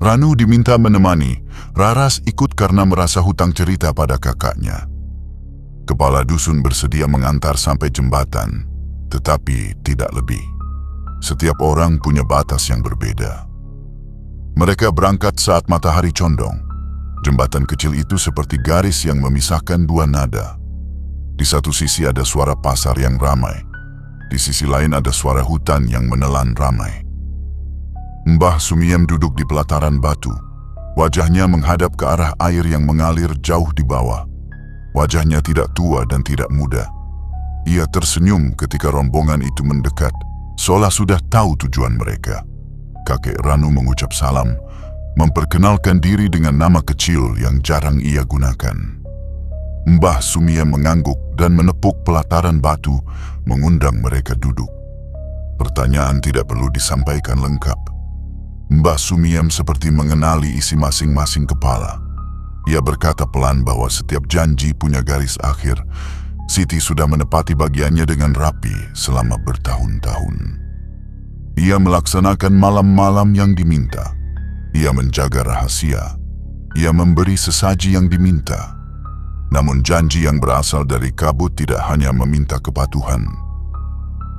Ranu diminta menemani, Raras ikut karena merasa hutang cerita pada kakaknya. Kepala dusun bersedia mengantar sampai jembatan, tetapi tidak lebih. Setiap orang punya batas yang berbeda. Mereka berangkat saat matahari condong. Jembatan kecil itu seperti garis yang memisahkan dua nada. Di satu sisi ada suara pasar yang ramai. Di sisi lain ada suara hutan yang menelan ramai. Mbah Sumiem duduk di pelataran batu. Wajahnya menghadap ke arah air yang mengalir jauh di bawah. Wajahnya tidak tua dan tidak muda. Ia tersenyum ketika rombongan itu mendekat, seolah sudah tahu tujuan mereka. Kakek Ranu mengucap salam, memperkenalkan diri dengan nama kecil yang jarang ia gunakan. Mbah Sumiem mengangguk dan menepuk pelataran batu, mengundang mereka duduk. Pertanyaan tidak perlu disampaikan lengkap. Mbah Sumiem seperti mengenali isi masing-masing kepala. Ia berkata pelan bahwa setiap janji punya garis akhir. Siti sudah menepati bagiannya dengan rapi selama bertahun-tahun. Ia melaksanakan malam-malam yang diminta. Ia menjaga rahasia. Ia memberi sesaji yang diminta. Namun janji yang berasal dari kabut tidak hanya meminta kepatuhan.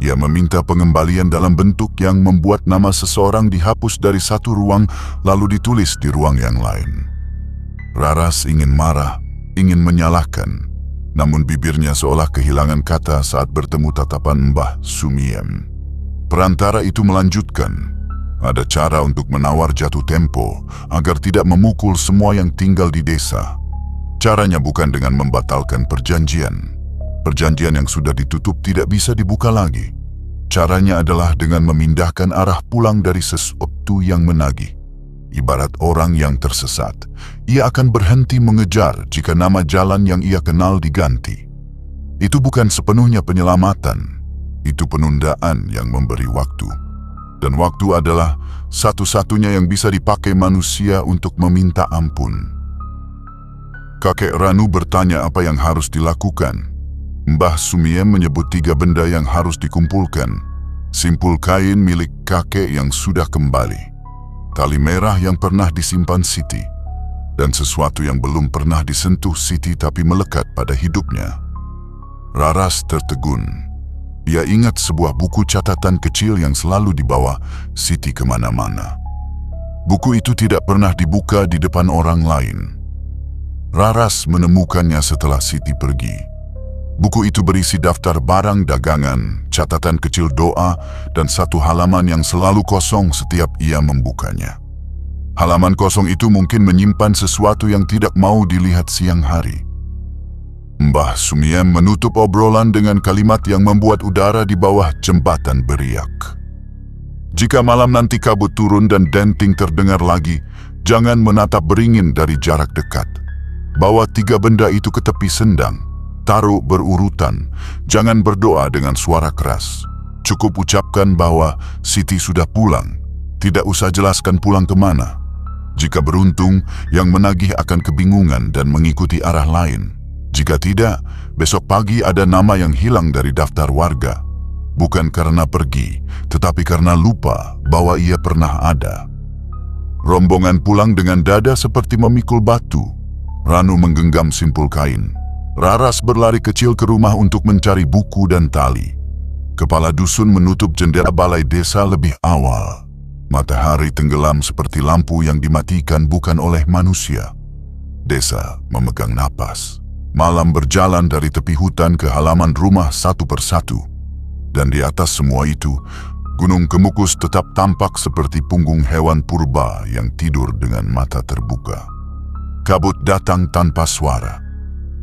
Ia meminta pengembalian dalam bentuk yang membuat nama seseorang dihapus dari satu ruang lalu ditulis di ruang yang lain. Raras ingin marah, ingin menyalahkan, namun bibirnya seolah kehilangan kata saat bertemu tatapan Mbah Sumiem. Perantara itu melanjutkan, ada cara untuk menawar jatuh tempo agar tidak memukul semua yang tinggal di desa. Caranya bukan dengan membatalkan perjanjian. Perjanjian yang sudah ditutup tidak bisa dibuka lagi. Caranya adalah dengan memindahkan arah pulang dari sesuatu yang menagih. Ibarat orang yang tersesat, ia akan berhenti mengejar jika nama jalan yang ia kenal diganti. Itu bukan sepenuhnya penyelamatan, itu penundaan yang memberi waktu. Dan waktu adalah satu-satunya yang bisa dipakai manusia untuk meminta ampun. Kakek Ranu bertanya apa yang harus dilakukan. Mbah Sumiem menyebut 3 benda yang harus dikumpulkan. Simpul kain milik kakek yang sudah kembali, tali merah yang pernah disimpan Siti, dan sesuatu yang belum pernah disentuh Siti tapi melekat pada hidupnya. Raras tertegun. Ia ingat sebuah buku catatan kecil yang selalu dibawa Siti kemana-mana. Buku itu tidak pernah dibuka di depan orang lain. Raras menemukannya setelah Siti pergi. Buku itu berisi daftar barang dagangan, catatan kecil doa, dan 1 halaman yang selalu kosong setiap ia membukanya. Halaman kosong itu mungkin menyimpan sesuatu yang tidak mau dilihat siang hari. Mbah Sumiem menutup obrolan dengan kalimat yang membuat udara di bawah jembatan beriak. Jika malam nanti kabut turun dan denting terdengar lagi, jangan menatap beringin dari jarak dekat. Bawa 3 benda itu ke tepi sendang. Taruh berurutan, jangan berdoa dengan suara keras. Cukup ucapkan bahwa Siti sudah pulang, tidak usah jelaskan pulang kemana. Jika beruntung, yang menagih akan kebingungan dan mengikuti arah lain. Jika tidak, besok pagi ada nama yang hilang dari daftar warga. Bukan karena pergi, tetapi karena lupa bahwa ia pernah ada. Rombongan pulang dengan dada seperti memikul batu. Ranu menggenggam simpul kain. Raras berlari kecil ke rumah untuk mencari buku dan tali. Kepala dusun menutup jendela balai desa lebih awal. Matahari tenggelam seperti lampu yang dimatikan bukan oleh manusia. Desa memegang napas. Malam berjalan dari tepi hutan ke halaman rumah satu persatu. Dan di atas semua itu, Gunung Kemukus tetap tampak seperti punggung hewan purba yang tidur dengan mata terbuka. Kabut datang tanpa suara.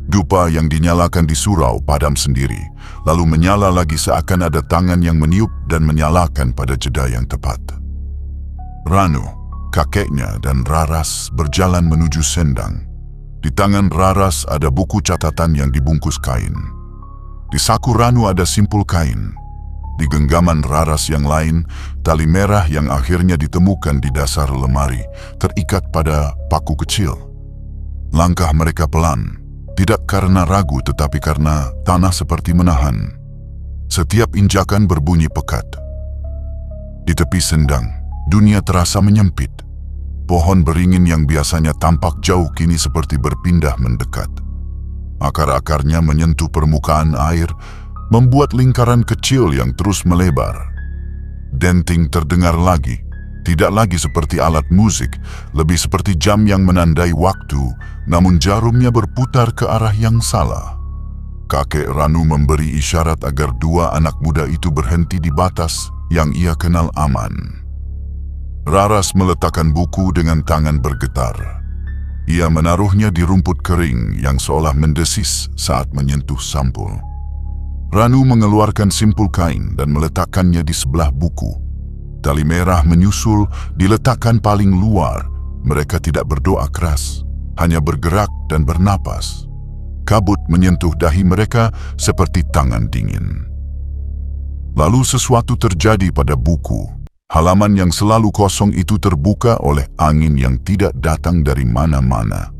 Dupa yang dinyalakan di surau padam sendiri, lalu menyala lagi seakan ada tangan yang meniup dan menyalakan pada jeda yang tepat. Ranu, kakeknya dan Raras berjalan menuju sendang. Di tangan Raras ada buku catatan yang dibungkus kain. Di saku Ranu ada simpul kain. Di genggaman Raras yang lain, tali merah yang akhirnya ditemukan di dasar lemari, terikat pada paku kecil. Langkah mereka pelan. Tidak karena ragu tetapi karena tanah seperti menahan. Setiap injakan berbunyi pekat. Di tepi sendang, dunia terasa menyempit. Pohon beringin yang biasanya tampak jauh kini seperti berpindah mendekat. Akar-akarnya menyentuh permukaan air, membuat lingkaran kecil yang terus melebar. Denting terdengar lagi. Tidak lagi seperti alat musik, lebih seperti jam yang menandai waktu, namun jarumnya berputar ke arah yang salah. Kakek Ranu memberi isyarat agar 2 anak muda itu berhenti di batas yang ia kenal aman. Raras meletakkan buku dengan tangan bergetar. Ia menaruhnya di rumput kering yang seolah mendesis saat menyentuh sampul. Ranu mengeluarkan simpul kain dan meletakkannya di sebelah buku. Tali merah menyusul, diletakkan paling luar. Mereka tidak berdoa keras, hanya bergerak dan bernapas. Kabut menyentuh dahi mereka seperti tangan dingin. Lalu sesuatu terjadi pada buku. Halaman yang selalu kosong itu terbuka oleh angin yang tidak datang dari mana-mana.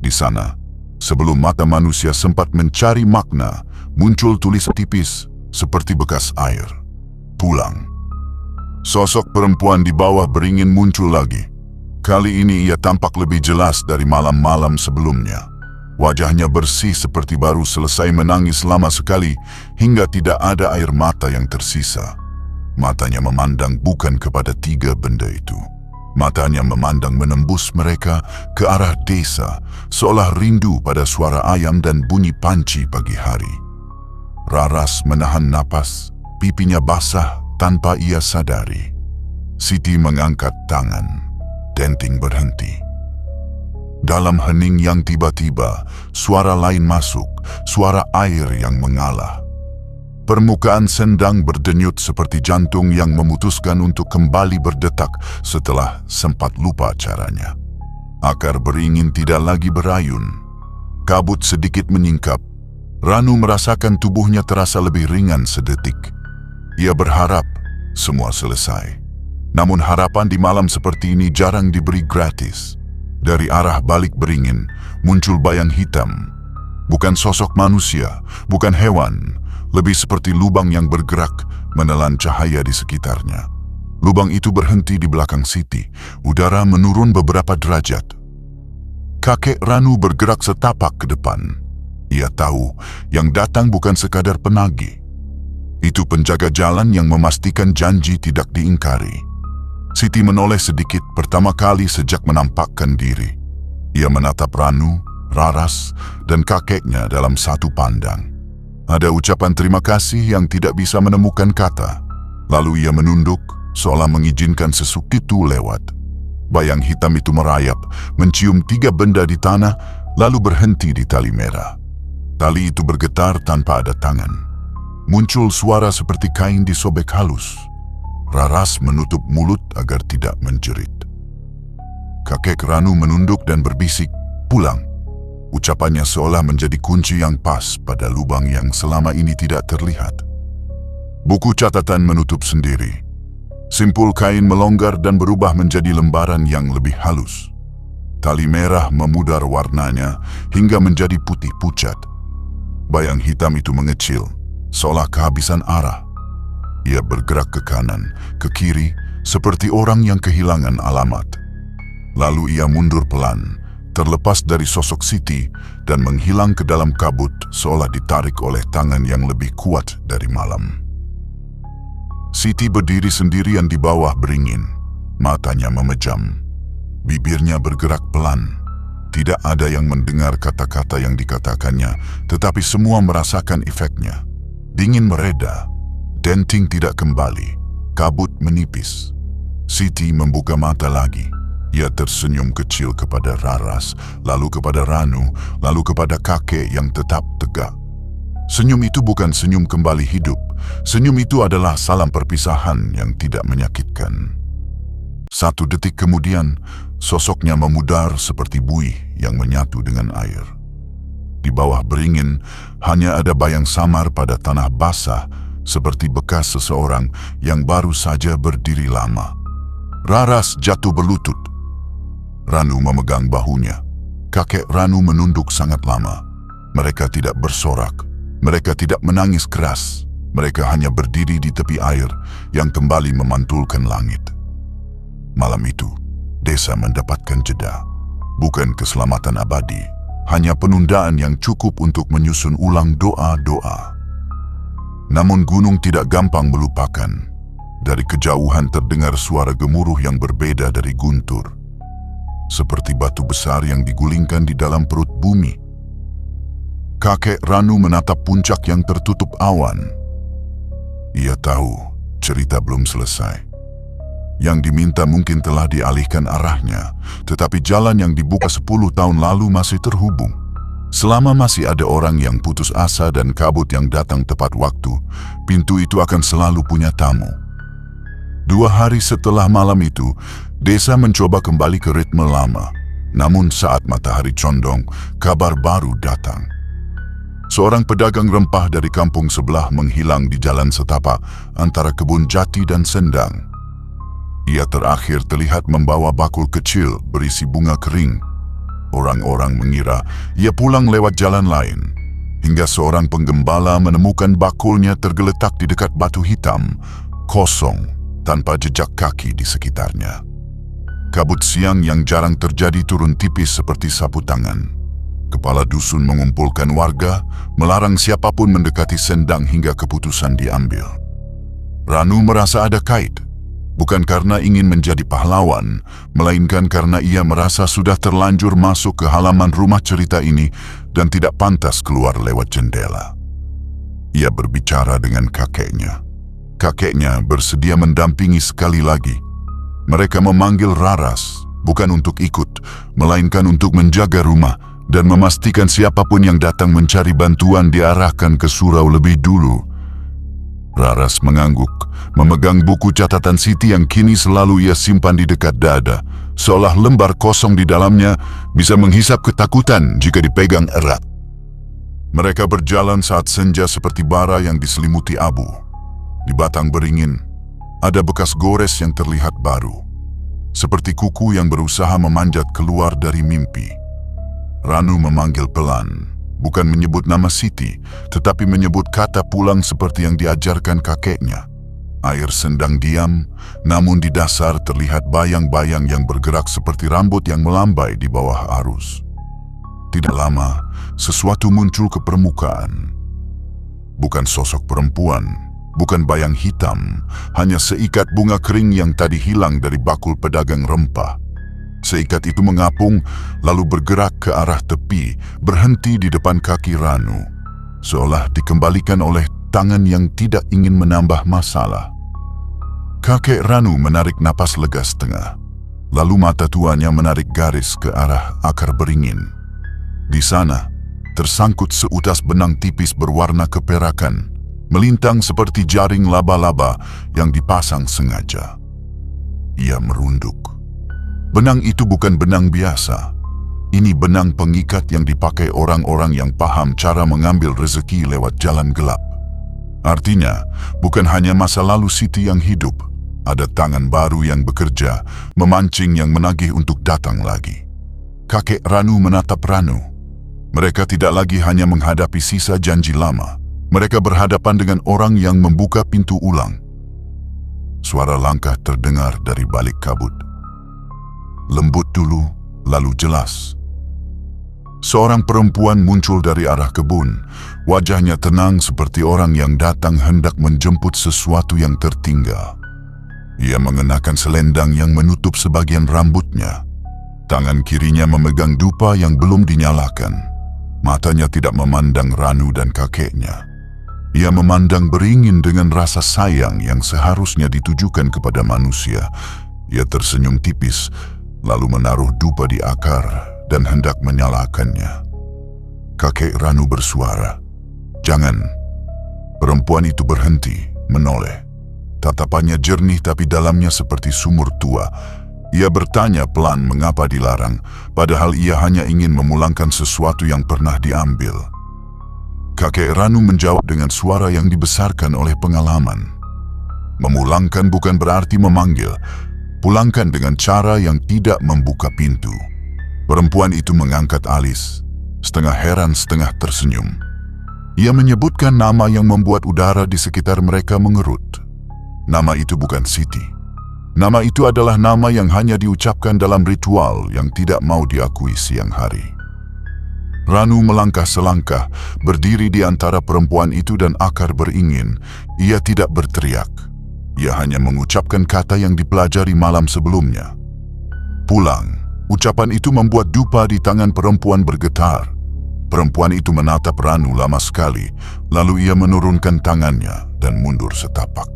Di sana, sebelum mata manusia sempat mencari makna, muncul tulisan tipis seperti bekas air. Pulang. Sosok perempuan di bawah beringin muncul lagi. Kali ini ia tampak lebih jelas dari malam-malam sebelumnya. Wajahnya bersih seperti baru selesai menangis lama sekali hingga tidak ada air mata yang tersisa. Matanya memandang bukan kepada tiga benda itu. Matanya memandang menembus mereka ke arah desa, seolah rindu pada suara ayam dan bunyi panci pagi hari. Raras menahan napas, pipinya basah tanpa ia sadari. Siti mengangkat tangan. Denting berhenti. Dalam hening yang tiba-tiba, suara lain masuk, suara air yang mengalah. Permukaan sendang berdenyut seperti jantung yang memutuskan untuk kembali berdetak setelah sempat lupa caranya. Akar beringin tidak lagi berayun. Kabut sedikit menyingkap. Ranu merasakan tubuhnya terasa lebih ringan sedetik. Ia berharap semua selesai. Namun harapan di malam seperti ini jarang diberi gratis. Dari arah balik beringin muncul bayang hitam. Bukan sosok manusia, bukan hewan, lebih seperti lubang yang bergerak menelan cahaya di sekitarnya. Lubang itu berhenti di belakang Siti. Udara menurun beberapa derajat. Kakek Ranu bergerak setapak ke depan. Ia tahu yang datang bukan sekadar penagih. Itu penjaga jalan yang memastikan janji tidak diingkari. Siti menoleh sedikit pertama kali sejak menampakkan diri. Ia menatap Ranu, Raras, dan kakeknya dalam satu pandang. Ada ucapan terima kasih yang tidak bisa menemukan kata. Lalu ia menunduk, seolah mengizinkan sesuk itu lewat. Bayang hitam itu merayap, mencium tiga benda di tanah, lalu berhenti di tali merah. Tali itu bergetar tanpa ada tangan. Muncul suara seperti kain disobek halus. Raras menutup mulut agar tidak menjerit. Kakek Ranu menunduk dan berbisik, "Pulang." Ucapannya seolah menjadi kunci yang pas pada lubang yang selama ini tidak terlihat. Buku catatan menutup sendiri. Simpul kain melonggar dan berubah menjadi lembaran yang lebih halus. Tali merah memudar warnanya hingga menjadi putih pucat. Bayang hitam itu mengecil, seolah kehabisan arah. Ia bergerak ke kanan, ke kiri, seperti orang yang kehilangan alamat. Lalu ia mundur pelan, terlepas dari sosok Siti dan menghilang ke dalam kabut seolah ditarik oleh tangan yang lebih kuat dari malam. Siti berdiri sendirian di bawah beringin, matanya memejam. Bibirnya bergerak pelan. Tidak ada yang mendengar kata-kata yang dikatakannya, tetapi semua merasakan efeknya. Dingin mereda. Denting tidak kembali, kabut menipis. Siti membuka mata lagi. Ia tersenyum kecil kepada Raras, lalu kepada Ranu, lalu kepada kakek yang tetap tegak. Senyum itu bukan senyum kembali hidup. Senyum itu adalah salam perpisahan yang tidak menyakitkan. 1 detik kemudian, sosoknya memudar seperti buih yang menyatu dengan air. Di bawah beringin, hanya ada bayang samar pada tanah basah, seperti bekas seseorang yang baru saja berdiri lama. Raras jatuh berlutut. Ranu memegang bahunya. Kakek Ranu menunduk sangat lama. Mereka tidak bersorak. Mereka tidak menangis keras. Mereka hanya berdiri di tepi air yang kembali memantulkan langit. Malam itu, desa mendapatkan jeda. Bukan keselamatan abadi, hanya penundaan yang cukup untuk menyusun ulang doa-doa. Namun gunung tidak gampang melupakan. Dari kejauhan terdengar suara gemuruh yang berbeda dari guntur. Seperti batu besar yang digulingkan di dalam perut bumi. Kakek Ranu menatap puncak yang tertutup awan. Ia tahu cerita belum selesai. Yang diminta mungkin telah dialihkan arahnya, tetapi jalan yang dibuka 10 tahun lalu masih terhubung. Selama masih ada orang yang putus asa dan kabut yang datang tepat waktu, pintu itu akan selalu punya tamu. 2 hari setelah malam itu, desa mencoba kembali ke ritme lama. Namun saat matahari condong, kabar baru datang. Seorang pedagang rempah dari kampung sebelah menghilang di jalan setapak antara kebun jati dan sendang. Ia terakhir terlihat membawa bakul kecil berisi bunga kering. Orang-orang mengira ia pulang lewat jalan lain, hingga seorang penggembala menemukan bakulnya tergeletak di dekat batu hitam, kosong, tanpa jejak kaki di sekitarnya. Kabut siang yang jarang terjadi turun tipis seperti sapu tangan. Kepala dusun mengumpulkan warga, melarang siapapun mendekati sendang hingga keputusan diambil. Ranu merasa ada kait, bukan karena ingin menjadi pahlawan, melainkan karena ia merasa sudah terlanjur masuk ke halaman rumah cerita ini dan tidak pantas keluar lewat jendela. Ia berbicara dengan kakeknya. Kakeknya bersedia mendampingi sekali lagi. Mereka memanggil Raras, bukan untuk ikut, melainkan untuk menjaga rumah dan memastikan siapapun yang datang mencari bantuan diarahkan ke surau lebih dulu. Raras mengangguk, memegang buku catatan Siti yang kini selalu ia simpan di dekat dada, seolah lembar kosong di dalamnya bisa menghisap ketakutan jika dipegang erat. Mereka berjalan saat senja seperti bara yang diselimuti abu. Di batang beringin, ada bekas gores yang terlihat baru, seperti kuku yang berusaha memanjat keluar dari mimpi. Ranu memanggil pelan, bukan menyebut nama Siti, tetapi menyebut kata pulang seperti yang diajarkan kakeknya. Air sendang diam, namun di dasar terlihat bayang-bayang yang bergerak seperti rambut yang melambai di bawah arus. Tidak lama, sesuatu muncul ke permukaan. Bukan sosok perempuan, bukan bayang hitam, hanya seikat bunga kering yang tadi hilang dari bakul pedagang rempah. Seikat itu mengapung, lalu bergerak ke arah tepi, berhenti di depan kaki Ranu, seolah dikembalikan oleh tangan yang tidak ingin menambah masalah. Kakek Ranu menarik napas lega setengah, lalu mata tuanya menarik garis ke arah akar beringin. Di sana, tersangkut seutas benang tipis berwarna keperakan, melintang seperti jaring laba-laba yang dipasang sengaja. Ia merunduk. Benang itu bukan benang biasa. Ini benang pengikat yang dipakai orang-orang yang paham cara mengambil rezeki lewat jalan gelap. Artinya, bukan hanya masa lalu Siti yang hidup, ada tangan baru yang bekerja, memancing yang menagih untuk datang lagi. Kakek Ranu menatap Ranu. Mereka tidak lagi hanya menghadapi sisa janji lama. Mereka berhadapan dengan orang yang membuka pintu ulang. Suara langkah terdengar dari balik kabut. Lembut dulu, lalu jelas. Seorang perempuan muncul dari arah kebun. Wajahnya tenang seperti orang yang datang hendak menjemput sesuatu yang tertinggal. Ia mengenakan selendang yang menutup sebagian rambutnya. Tangan kirinya memegang dupa yang belum dinyalakan. Matanya tidak memandang Ranu dan kakeknya. Ia memandang beringin dengan rasa sayang yang seharusnya ditujukan kepada manusia. Ia tersenyum tipis, lalu menaruh dupa di akar dan hendak menyalakannya. Kakek Ranu bersuara, "Jangan." Perempuan itu berhenti, menoleh. Tatapannya jernih tapi dalamnya seperti sumur tua. Ia bertanya pelan mengapa dilarang, padahal ia hanya ingin memulangkan sesuatu yang pernah diambil. Kakek Ranu menjawab dengan suara yang dibesarkan oleh pengalaman. Memulangkan bukan berarti memanggil. Pulangkan dengan cara yang tidak membuka pintu. Perempuan itu mengangkat alis, setengah heran setengah tersenyum. Ia menyebutkan nama yang membuat udara di sekitar mereka mengerut. Nama itu bukan Siti. Nama itu adalah nama yang hanya diucapkan dalam ritual yang tidak mau diakui siang hari. Ranu melangkah selangkah, berdiri di antara perempuan itu dan akar beringin. Ia tidak berteriak. Ia hanya mengucapkan kata yang dipelajari malam sebelumnya. Pulang. Ucapan itu membuat dupa di tangan perempuan bergetar. Perempuan itu menatap Ranu lama sekali, lalu ia menurunkan tangannya dan mundur setapak.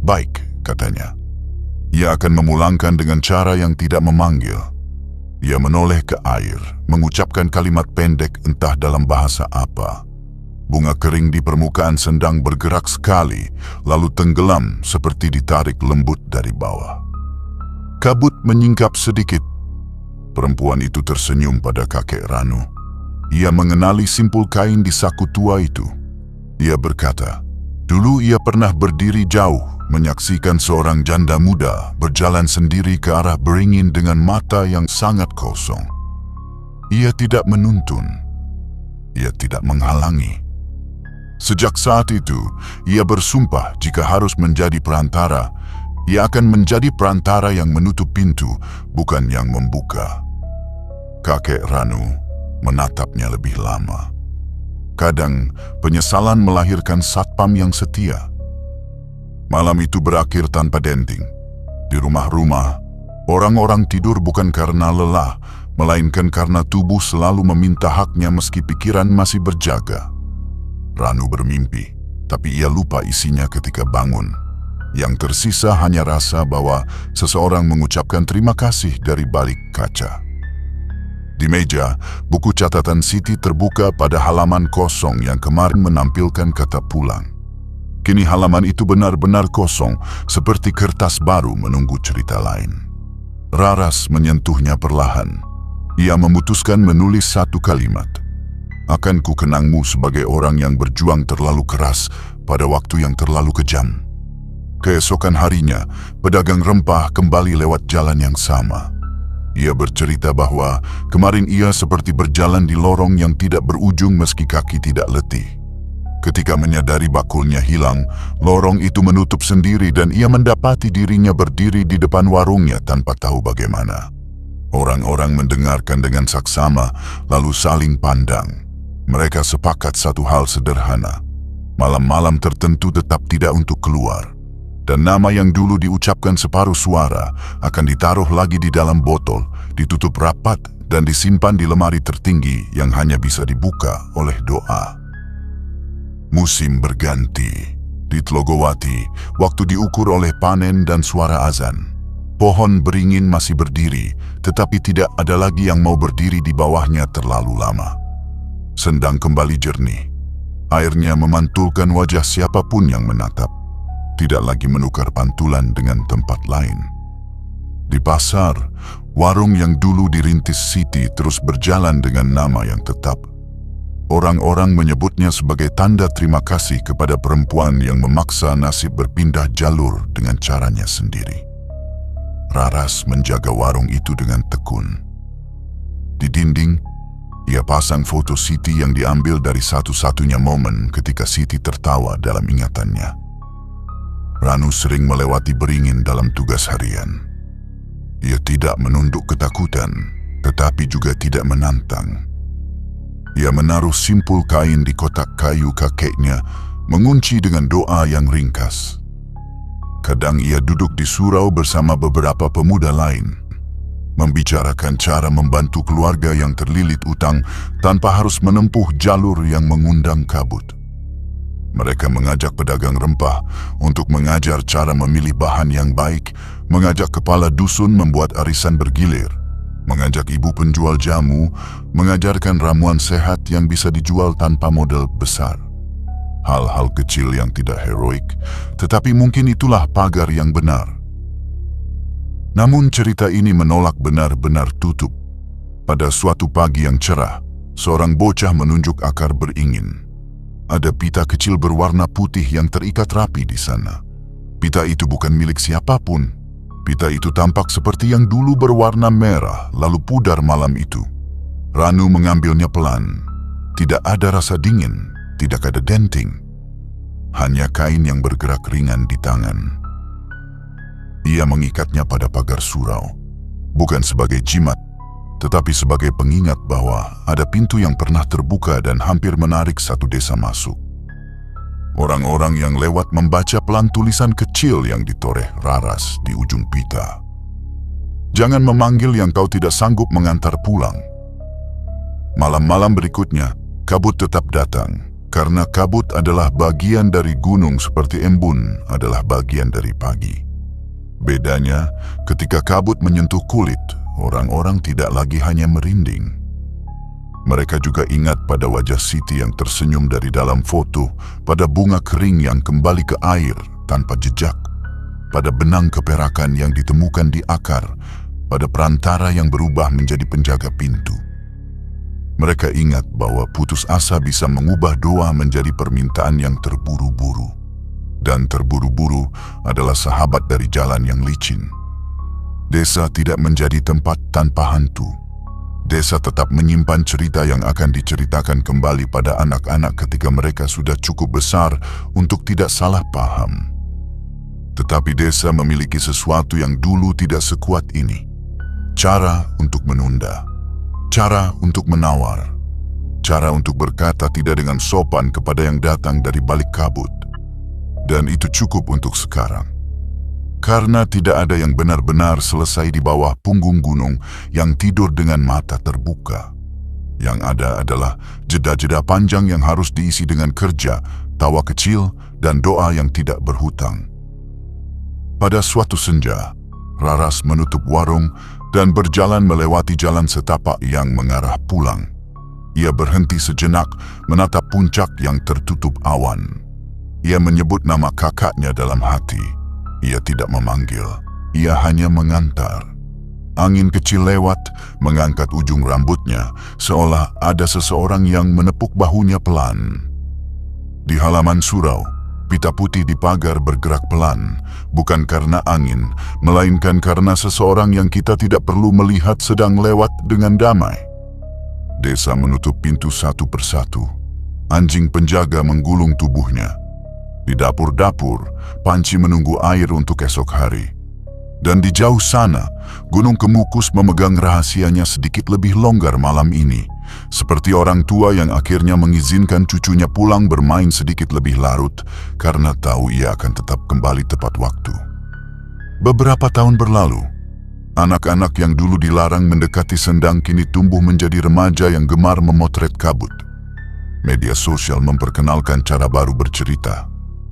"Baik," katanya. Ia akan memulangkan dengan cara yang tidak memanggil. Ia menoleh ke air, mengucapkan kalimat pendek entah dalam bahasa apa. Bunga kering di permukaan sendang bergerak sekali, lalu tenggelam seperti ditarik lembut dari bawah. Kabut menyingkap sedikit. Perempuan itu tersenyum pada kakek Ranu. Ia mengenali simpul kain di saku tua itu. Ia berkata, dulu ia pernah berdiri jauh menyaksikan seorang janda muda berjalan sendiri ke arah beringin dengan mata yang sangat kosong. Ia tidak menuntun. Ia tidak menghalangi. Sejak saat itu, ia bersumpah jika harus menjadi perantara, ia akan menjadi perantara yang menutup pintu, bukan yang membuka. Kakek Ranu menatapnya lebih lama. Kadang, penyesalan melahirkan satpam yang setia. Malam itu berakhir tanpa denting. Di rumah-rumah, orang-orang tidur bukan karena lelah, melainkan karena tubuh selalu meminta haknya meski pikiran masih berjaga. Ranu bermimpi, tapi ia lupa isinya ketika bangun. Yang tersisa hanya rasa bahwa seseorang mengucapkan terima kasih dari balik kaca. Di meja, buku catatan Siti terbuka pada halaman kosong yang kemarin menampilkan kata pulang. Kini halaman itu benar-benar kosong, seperti kertas baru menunggu cerita lain. Raras menyentuhnya perlahan. Ia memutuskan menulis satu kalimat. Akan ku kenangmu sebagai orang yang berjuang terlalu keras pada waktu yang terlalu kejam. Keesokan harinya, pedagang rempah kembali lewat jalan yang sama. Ia bercerita bahwa kemarin ia seperti berjalan di lorong yang tidak berujung meski kaki tidak letih. Ketika menyadari bakulnya hilang, lorong itu menutup sendiri dan ia mendapati dirinya berdiri di depan warungnya tanpa tahu bagaimana. Orang-orang mendengarkan dengan saksama, lalu saling pandang. Mereka sepakat satu hal sederhana. Malam-malam tertentu tetap tidak untuk keluar. Dan nama yang dulu diucapkan separuh suara akan ditaruh lagi di dalam botol, ditutup rapat dan disimpan di lemari tertinggi yang hanya bisa dibuka oleh doa. Musim berganti. Di Tlogowati, waktu diukur oleh panen dan suara azan. Pohon beringin masih berdiri, tetapi tidak ada lagi yang mau berdiri di bawahnya terlalu lama. Sendang kembali jernih. Airnya memantulkan wajah siapapun yang menatap. Tidak lagi menukar pantulan dengan tempat lain. Di pasar, warung yang dulu dirintis Siti terus berjalan dengan nama yang tetap. Orang-orang menyebutnya sebagai tanda terima kasih kepada perempuan yang memaksa nasib berpindah jalur dengan caranya sendiri. Raras menjaga warung itu dengan tekun. Di dinding, ia pasang foto Siti yang diambil dari satu-satunya momen ketika Siti tertawa dalam ingatannya. Ranu sering melewati beringin dalam tugas harian. Ia tidak menunduk ketakutan, tetapi juga tidak menantang. Ia menaruh simpul kain di kotak kayu kakeknya, mengunci dengan doa yang ringkas. Kadang ia duduk di surau bersama beberapa pemuda lain, membicarakan cara membantu keluarga yang terlilit utang tanpa harus menempuh jalur yang mengundang kabut. Mereka mengajak pedagang rempah untuk mengajar cara memilih bahan yang baik, mengajak kepala dusun membuat arisan bergilir, mengajak ibu penjual jamu, mengajarkan ramuan sehat yang bisa dijual tanpa modal besar. Hal-hal kecil yang tidak heroik, tetapi mungkin itulah pagar yang benar. Namun cerita ini menolak benar-benar tutup. Pada suatu pagi yang cerah, seorang bocah menunjuk akar beringin. Ada pita kecil berwarna putih yang terikat rapi di sana. Pita itu bukan milik siapapun. Pita itu tampak seperti yang dulu berwarna merah, lalu pudar malam itu. Ranu mengambilnya pelan. Tidak ada rasa dingin, tidak ada denting. Hanya kain yang bergerak ringan di tangan. Ia mengikatnya pada pagar surau. Bukan sebagai jimat, tetapi sebagai pengingat bahwa ada pintu yang pernah terbuka dan hampir menarik satu desa masuk. Orang-orang yang lewat membaca pelan tulisan kecil yang ditoreh raras di ujung pita. Jangan memanggil yang kau tidak sanggup mengantar pulang. Malam-malam berikutnya, kabut tetap datang, karena kabut adalah bagian dari gunung seperti embun adalah bagian dari pagi. Bedanya, ketika kabut menyentuh kulit, orang-orang tidak lagi hanya merinding. Mereka juga ingat pada wajah Siti yang tersenyum dari dalam foto, pada bunga kering yang kembali ke air tanpa jejak, pada benang keperakan yang ditemukan di akar, pada perantara yang berubah menjadi penjaga pintu. Mereka ingat bahwa putus asa bisa mengubah doa menjadi permintaan yang terburu-buru. Dan terburu-buru adalah sahabat dari jalan yang licin. Desa tidak menjadi tempat tanpa hantu. Desa tetap menyimpan cerita yang akan diceritakan kembali pada anak-anak ketika mereka sudah cukup besar untuk tidak salah paham. Tetapi desa memiliki sesuatu yang dulu tidak sekuat ini. Cara untuk menunda. Cara untuk menawar. Cara untuk berkata tidak dengan sopan kepada yang datang dari balik kabut. Dan itu cukup untuk sekarang. Karena tidak ada yang benar-benar selesai di bawah punggung gunung yang tidur dengan mata terbuka. Yang ada adalah jeda-jeda panjang yang harus diisi dengan kerja, tawa kecil, dan doa yang tidak berhutang. Pada suatu senja, Raras menutup warung dan berjalan melewati jalan setapak yang mengarah pulang. Ia berhenti sejenak menatap puncak yang tertutup awan. Ia menyebut nama kakaknya dalam hati. Ia tidak memanggil, ia hanya mengantar. Angin kecil lewat, mengangkat ujung rambutnya, seolah ada seseorang yang menepuk bahunya pelan. Di halaman surau, pita putih di pagar bergerak pelan, bukan karena angin, melainkan karena seseorang yang kita tidak perlu melihat sedang lewat dengan damai. Desa menutup pintu satu persatu. Anjing penjaga menggulung tubuhnya. Di dapur-dapur, panci menunggu air untuk esok hari. Dan di jauh sana, Gunung Kemukus memegang rahasianya sedikit lebih longgar malam ini. Seperti orang tua yang akhirnya mengizinkan cucunya pulang bermain sedikit lebih larut karena tahu ia akan tetap kembali tepat waktu. Beberapa tahun berlalu, anak-anak yang dulu dilarang mendekati sendang kini tumbuh menjadi remaja yang gemar memotret kabut. Media sosial memperkenalkan cara baru bercerita.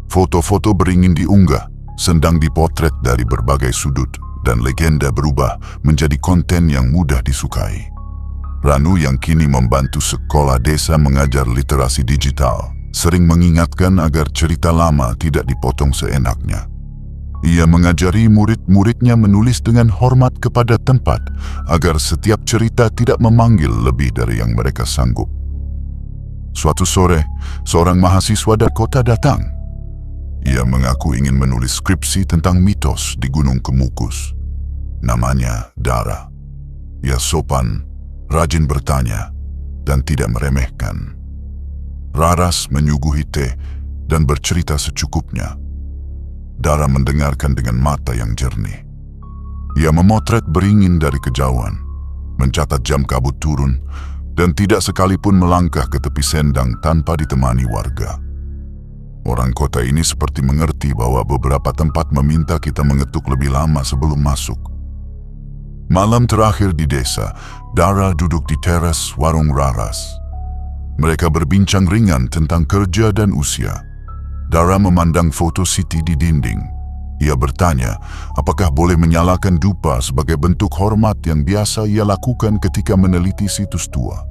Foto-foto beringin diunggah, sendang dipotret dari berbagai sudut, dan legenda berubah menjadi konten yang mudah disukai. Ranu yang kini membantu sekolah desa mengajar literasi digital, sering mengingatkan agar cerita lama tidak dipotong seenaknya. Ia mengajari murid-muridnya menulis dengan hormat kepada tempat, agar setiap cerita tidak memanggil lebih dari yang mereka sanggup. Suatu sore, seorang mahasiswa dari kota datang. Ia mengaku ingin menulis skripsi tentang mitos di Gunung Kemukus. Namanya Dara. Ia sopan, rajin bertanya, dan tidak meremehkan. Raras menyuguhi teh dan bercerita secukupnya. Dara mendengarkan dengan mata yang jernih. Ia memotret beringin dari kejauhan, mencatat jam kabut turun, dan tidak sekalipun melangkah ke tepi sendang tanpa ditemani warga. Orang kota ini seperti mengerti bahwa beberapa tempat meminta kita mengetuk lebih lama sebelum masuk. Malam terakhir di desa, Dara duduk di teras warung Raras. Mereka berbincang ringan tentang kerja dan usia. Dara memandang foto Siti di dinding. Ia bertanya, apakah boleh menyalakan dupa sebagai bentuk hormat yang biasa ia lakukan ketika meneliti situs tua.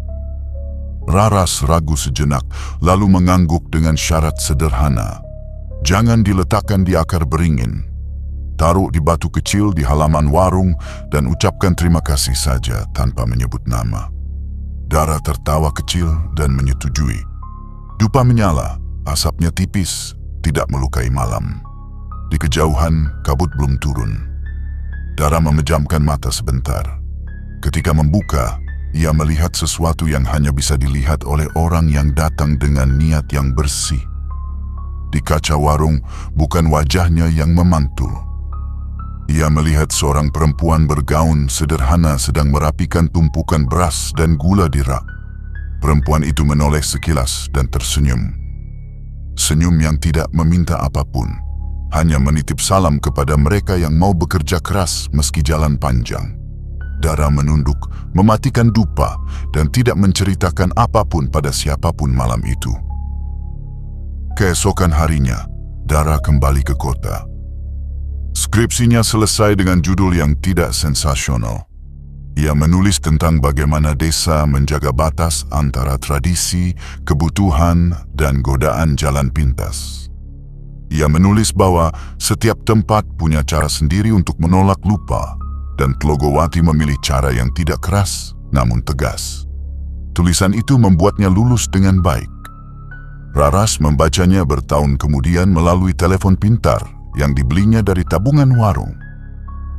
Raras ragu sejenak, lalu mengangguk dengan syarat sederhana. Jangan diletakkan di akar beringin. Taruh di batu kecil di halaman warung dan ucapkan terima kasih saja tanpa menyebut nama. Dara tertawa kecil dan menyetujui. Dupa menyala, asapnya tipis, tidak melukai malam. Di kejauhan, kabut belum turun. Dara memejamkan mata sebentar. Ketika membuka, ia melihat sesuatu yang hanya bisa dilihat oleh orang yang datang dengan niat yang bersih. Di kaca warung, bukan wajahnya yang memantul. Ia melihat seorang perempuan bergaun sederhana sedang merapikan tumpukan beras dan gula di rak. Perempuan itu menoleh sekilas dan tersenyum. Senyum yang tidak meminta apapun, hanya menitip salam kepada mereka yang mau bekerja keras meski jalan panjang. Dara menunduk, mematikan dupa, dan tidak menceritakan apapun pada siapapun malam itu. Keesokan harinya, Dara kembali ke kota. Skripsinya selesai dengan judul yang tidak sensasional. Ia menulis tentang bagaimana desa menjaga batas antara tradisi, kebutuhan, dan godaan jalan pintas. Ia menulis bahwa setiap tempat punya cara sendiri untuk menolak lupa, dan Tlogowati memilih cara yang tidak keras, namun tegas. Tulisan itu membuatnya lulus dengan baik. Raras membacanya bertahun kemudian melalui telepon pintar yang dibelinya dari tabungan warung.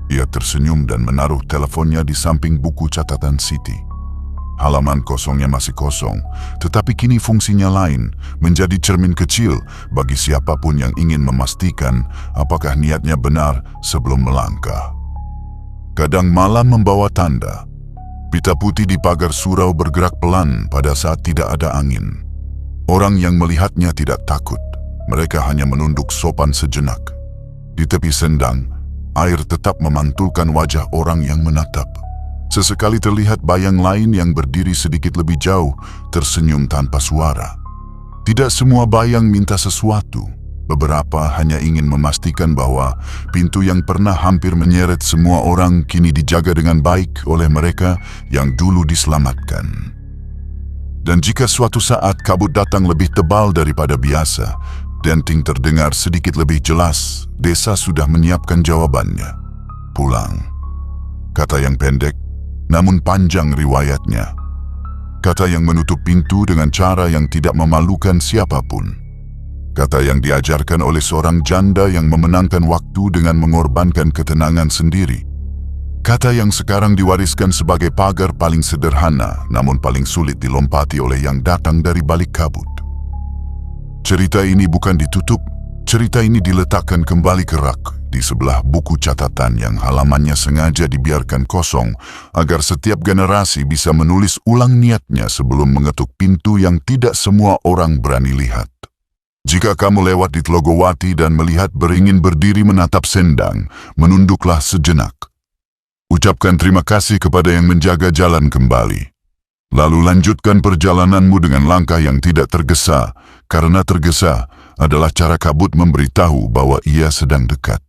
Ia tersenyum dan menaruh teleponnya di samping buku catatan Siti. Halaman kosongnya masih kosong, tetapi kini fungsinya lain, menjadi cermin kecil bagi siapapun yang ingin memastikan apakah niatnya benar sebelum melangkah. Kadang malam membawa tanda. Pita putih di pagar surau bergerak pelan pada saat tidak ada angin. Orang yang melihatnya tidak takut, mereka hanya menunduk sopan sejenak. Di tepi sendang, air tetap memantulkan wajah orang yang menatap. Sesekali terlihat bayang lain yang berdiri sedikit lebih jauh, tersenyum tanpa suara. Tidak semua bayang minta sesuatu. Beberapa hanya ingin memastikan bahwa pintu yang pernah hampir menyeret semua orang kini dijaga dengan baik oleh mereka yang dulu diselamatkan. Dan jika suatu saat kabut datang lebih tebal daripada biasa, denting terdengar sedikit lebih jelas, desa sudah menyiapkan jawabannya. Pulang. Kata yang pendek, namun panjang riwayatnya. Kata yang menutup pintu dengan cara yang tidak memalukan siapapun. Kata yang diajarkan oleh seorang janda yang memenangkan waktu dengan mengorbankan ketenangan sendiri. Kata yang sekarang diwariskan sebagai pagar paling sederhana, namun paling sulit dilompati oleh yang datang dari balik kabut. Cerita ini bukan ditutup, cerita ini diletakkan kembali ke rak di sebelah buku catatan yang halamannya sengaja dibiarkan kosong agar setiap generasi bisa menulis ulang niatnya sebelum mengetuk pintu yang tidak semua orang berani lihat. Jika kamu lewat di Tlogowati dan melihat beringin berdiri menatap sendang, menunduklah sejenak. Ucapkan terima kasih kepada yang menjaga jalan kembali. Lalu lanjutkan perjalananmu dengan langkah yang tidak tergesa, karena tergesa adalah cara kabut memberitahu bahwa ia sedang dekat.